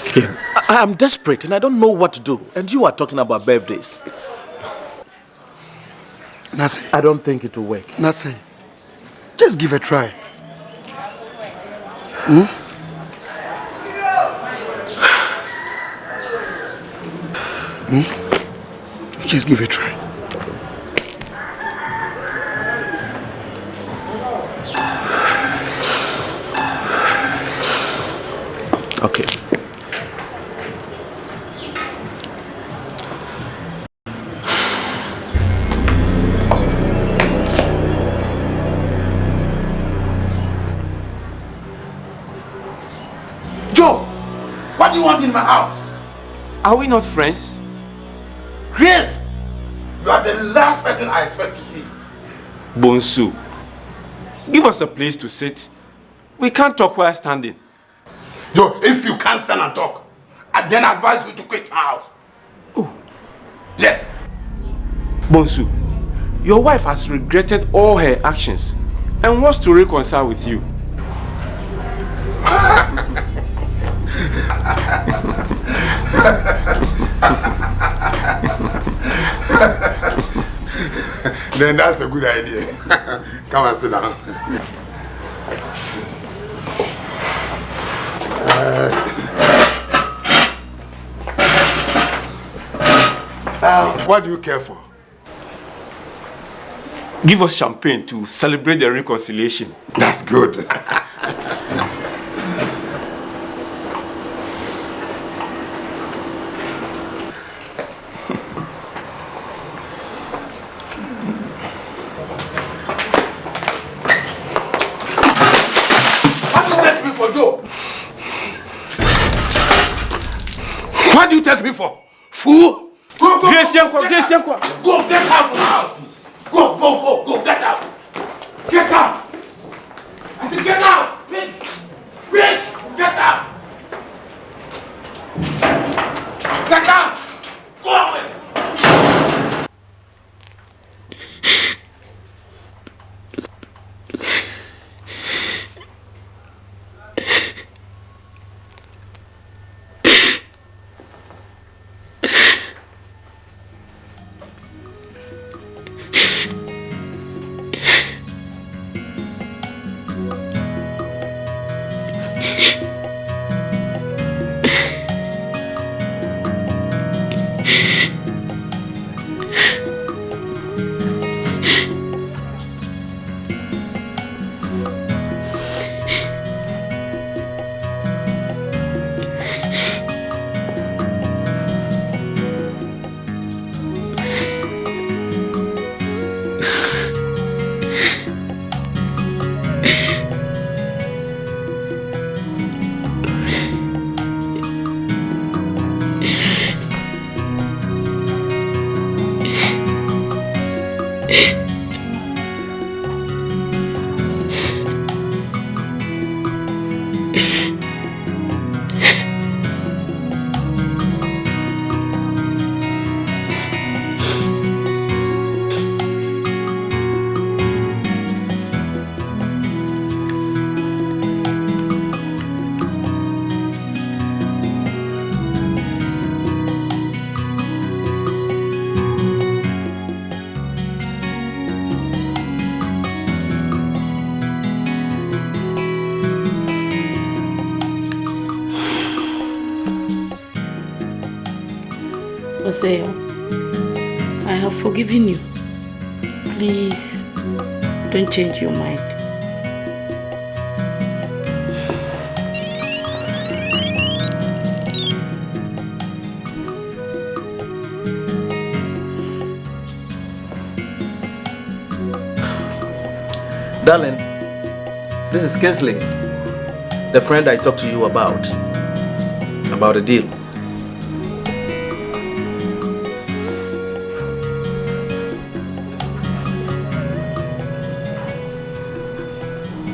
kid, I am desperate and I don't know what to do. And you are talking about birthdays. Nase. I don't think it will work. Nase, just give it a try. Just give it a try. Okay. Joe, what do you want in my house? Are we not friends? Grace, you are the last person I expect to see. Bonsu, give us a place to sit. We can't talk while standing. Joe, if you can't stand and talk, I then advise you to quit my house. Oh. Yes. Bonsu, your wife has regretted all her actions and wants to reconcile with you. Then that's a good idea. Come and sit down. What do you care for? Give us champagne to celebrate the reconciliation. That's good. What do you take me for? Fool? Go, go, Grace, go, go, get out. Go, get out from the house, please. Go, get out. Get out. I said get out. Quick, get out. Get out. Go away. Oseo, I have forgiven you. Please, don't change your mind. Darling, this is Kingsley, the friend I talked to you about a deal.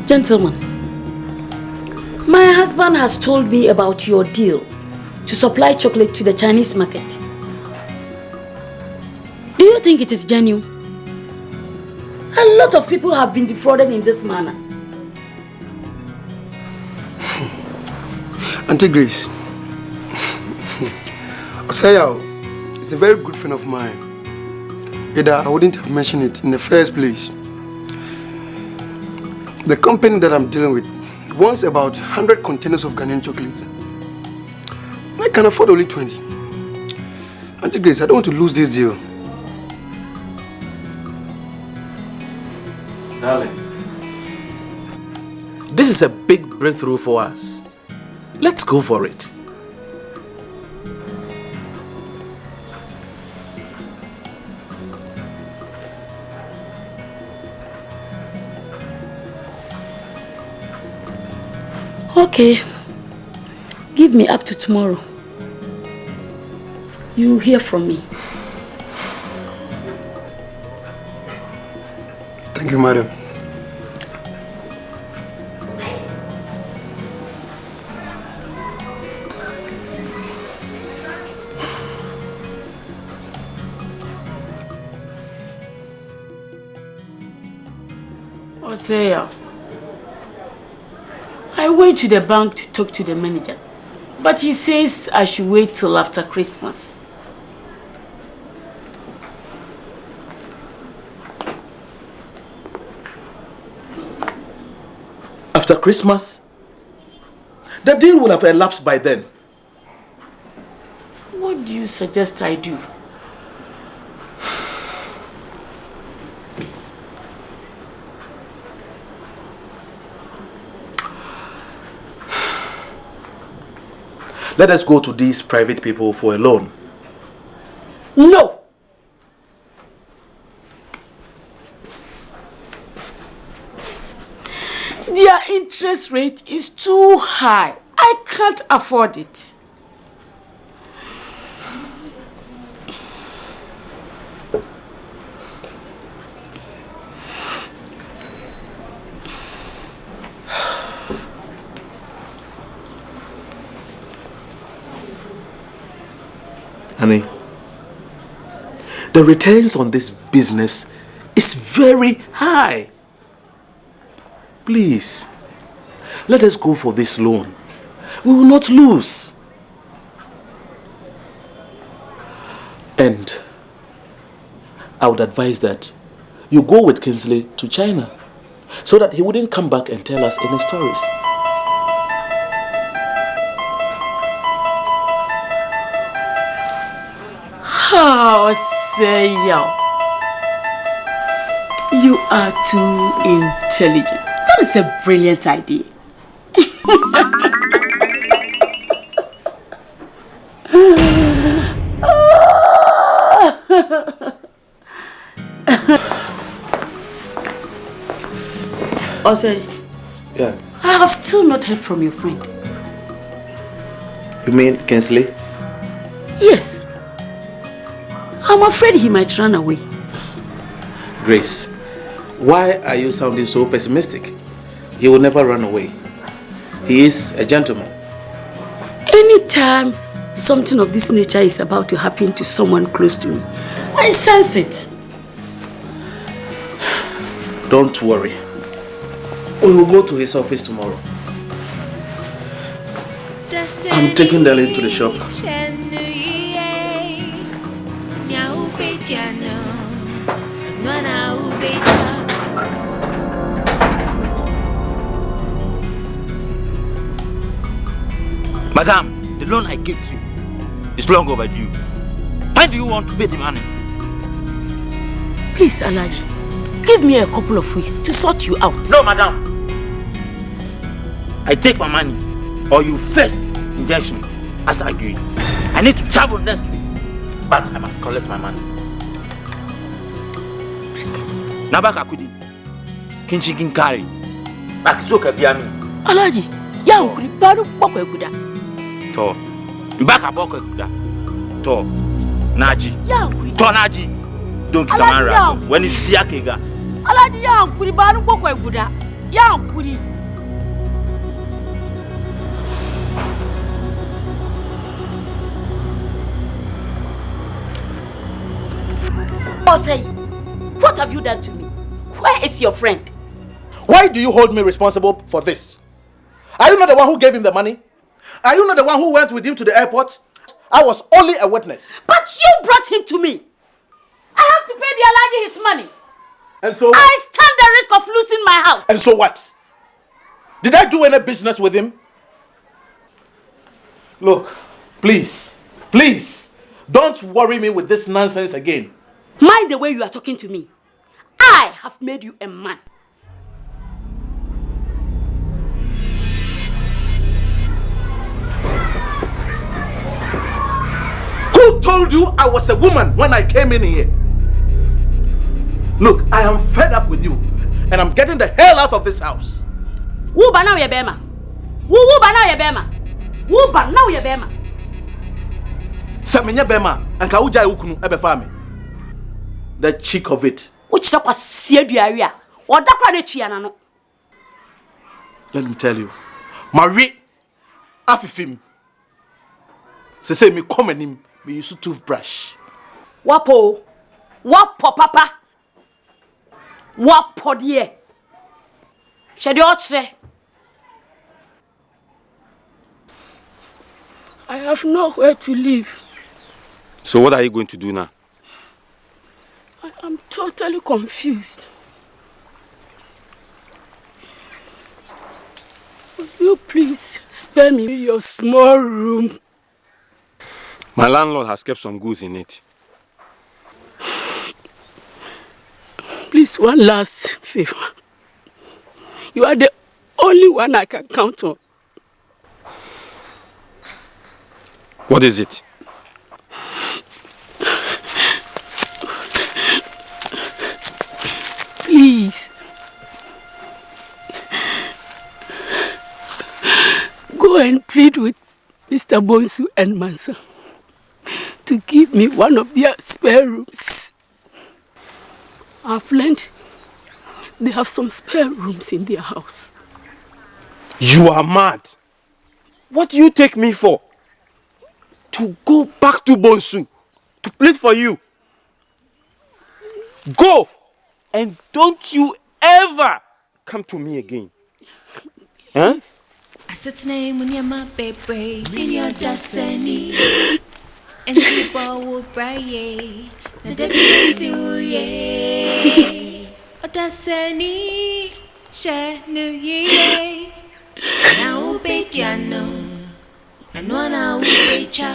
Gentlemen, my husband has told me about your deal to supply chocolate to the Chinese market. Do you think it is genuine? A lot of people have been defrauded in this manner. Auntie Grace, Osaya is a very good friend of mine. Either I wouldn't have mentioned it in the first place. The company that I'm dealing with wants about 100 containers of Ghanaian chocolate. I can afford only 20. Auntie Grace, I don't want to lose this deal. Darling, this is a big breakthrough for us. Let's go for it. Okay. Give me up to tomorrow. You will hear from me. Thank you, madam. Osea, I went to the bank to talk to the manager, but he says I should wait till after Christmas. After Christmas? The deal would have elapsed by then. What do you suggest I do? Let us go to these private people for a loan. No! Their interest rate is too high. I can't afford it. Honey, the returns on this business is very high. Please, let us go for this loan. We will not lose. And I would advise that you go with Kingsley to China so that he wouldn't come back and tell us any stories. Oh, say you are too intelligent. That is a brilliant idea. Osei, yeah. I have still not heard from your friend. You mean Kingsley? Yes. I'm afraid he might run away. Grace, why are you sounding so pessimistic? He will never run away. He is a gentleman. Anytime something of this nature is about to happen to someone close to me, I sense it. Don't worry. We will go to his office tomorrow. I'm taking Darling to the shop. Madam, the loan I gave to you is long overdue. When do you want to pay the money? Please, Alaji, give me a couple of weeks to sort you out. No, madam. I take my money or you first injection as I agreed. I need to travel next week, but I must collect my money. Please. Nabaka kudi. Kinchi kinkari. Bakizoka biami. Alaji, ya ukuri baru boko ekuda. To. Mbaka boko ekuda. To. Naji. Ya ukuri. To Naji. Don't keep a man around. When you see a kega. Alaji ya ukuri baru boko ekuda. Ya ukuri. Osei, what have you done to me? Where is your friend? Why do you hold me responsible for this? Are you not the one who gave him the money? Are you not the one who went with him to the airport? I was only a witness. But you brought him to me. I have to pay the Alaji his money. And so I stand the risk of losing my house. And so what? Did I do any business with him? Look, please, don't worry me with this nonsense again. Mind the way you are talking to me. I have made you a man. Who told you I was a woman when I came in here? Look, I am fed up with you, and I'm getting the hell out of this house. Who ba now ye bema? Who ba now ye bema? Who ba now ye bema? Samenya bema, anka Agyei ukunu ebe fami. The cheek of it. Let me tell you. Marie afifim. Say me come and him, me use toothbrush. Wapo papa. Wapo die. I have nowhere to live. So what are you going to do now? I am totally confused. Will you please spare me your small room? My landlord has kept some goods in it. Please, one last favor. You are the only one I can count on. What is it? Please. Go and plead with Mr. Bonsu and Mansa to give me one of their spare rooms. I've learned they have some spare rooms in their house. You are mad. What do you take me for? To go back to Bonsu to plead for you. Go! And don't you ever come to me again. Huh? I said name when you're my baby, in your Odasani. And people will pray. Na debi suye. Odasani, she nu ye. Na ube jano. And one ube cha.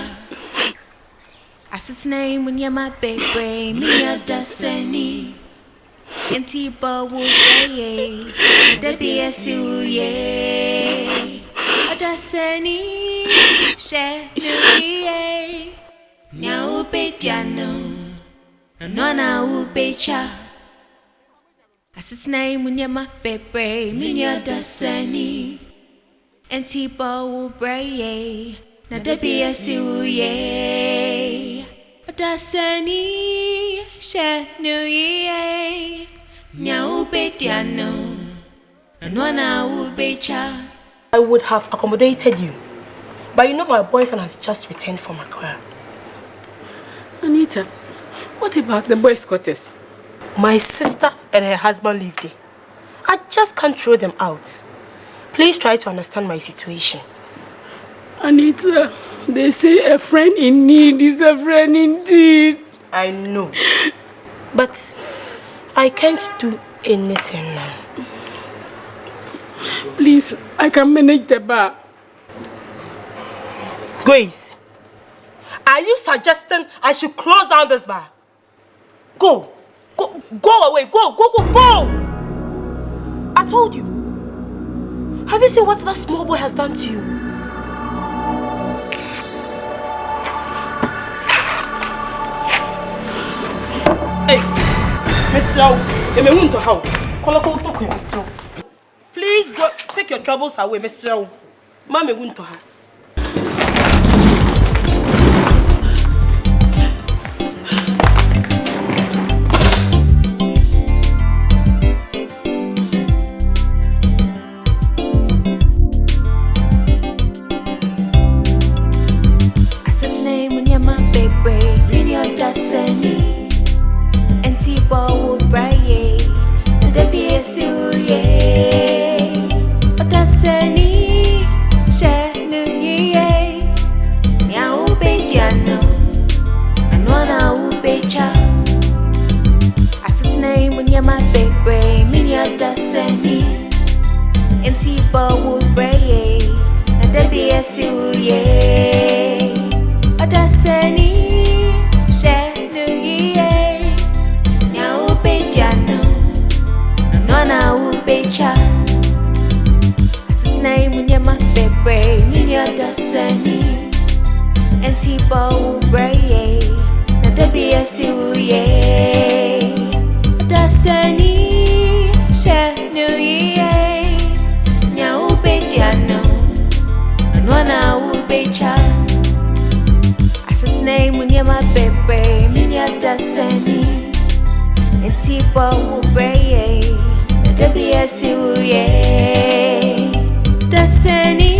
I said name when you're my baby, in your Odasani. And people will pray. Na debi suye. Odasani, she nu ye. Now Betiano, and one Ubecha. I sit name when you're my baby, mean your Odasani. And Tipo will bray, now there be a suye. Odasani, she new ye. Now Betiano, and one Ubecha. I would have accommodated you, but you know my boyfriend has just returned from Accra. Anita, what about the boys' quarters? My sister and her husband live there. I just can't throw them out. Please try to understand my situation. Anita, they say a friend in need is a friend indeed. I know. But I can't do anything now. Please, I can manage the bar. Grace, Are you suggesting I should close down this bar? Go away, go! I told you. Have you seen what that small boy has done to you? Hey, Mr. Please go, take your troubles away, Mr. Mama won't to her. Odasani and T-Ball Brobery, the BSU, Odasani, Shanu, Now Bejano, and one out Becha. I said name when you're my baby, Mini Odasani and T-Ball Brobery, the BSU, Odasani. Brobery, Mini Odasani, and TYPEWRITER, the BSU, Odasani, Shanu, Now Bejano, and one out Becha. I said name when you're my baby, Mini Odasani, and TYPEWRITER, the BSU, Odasani.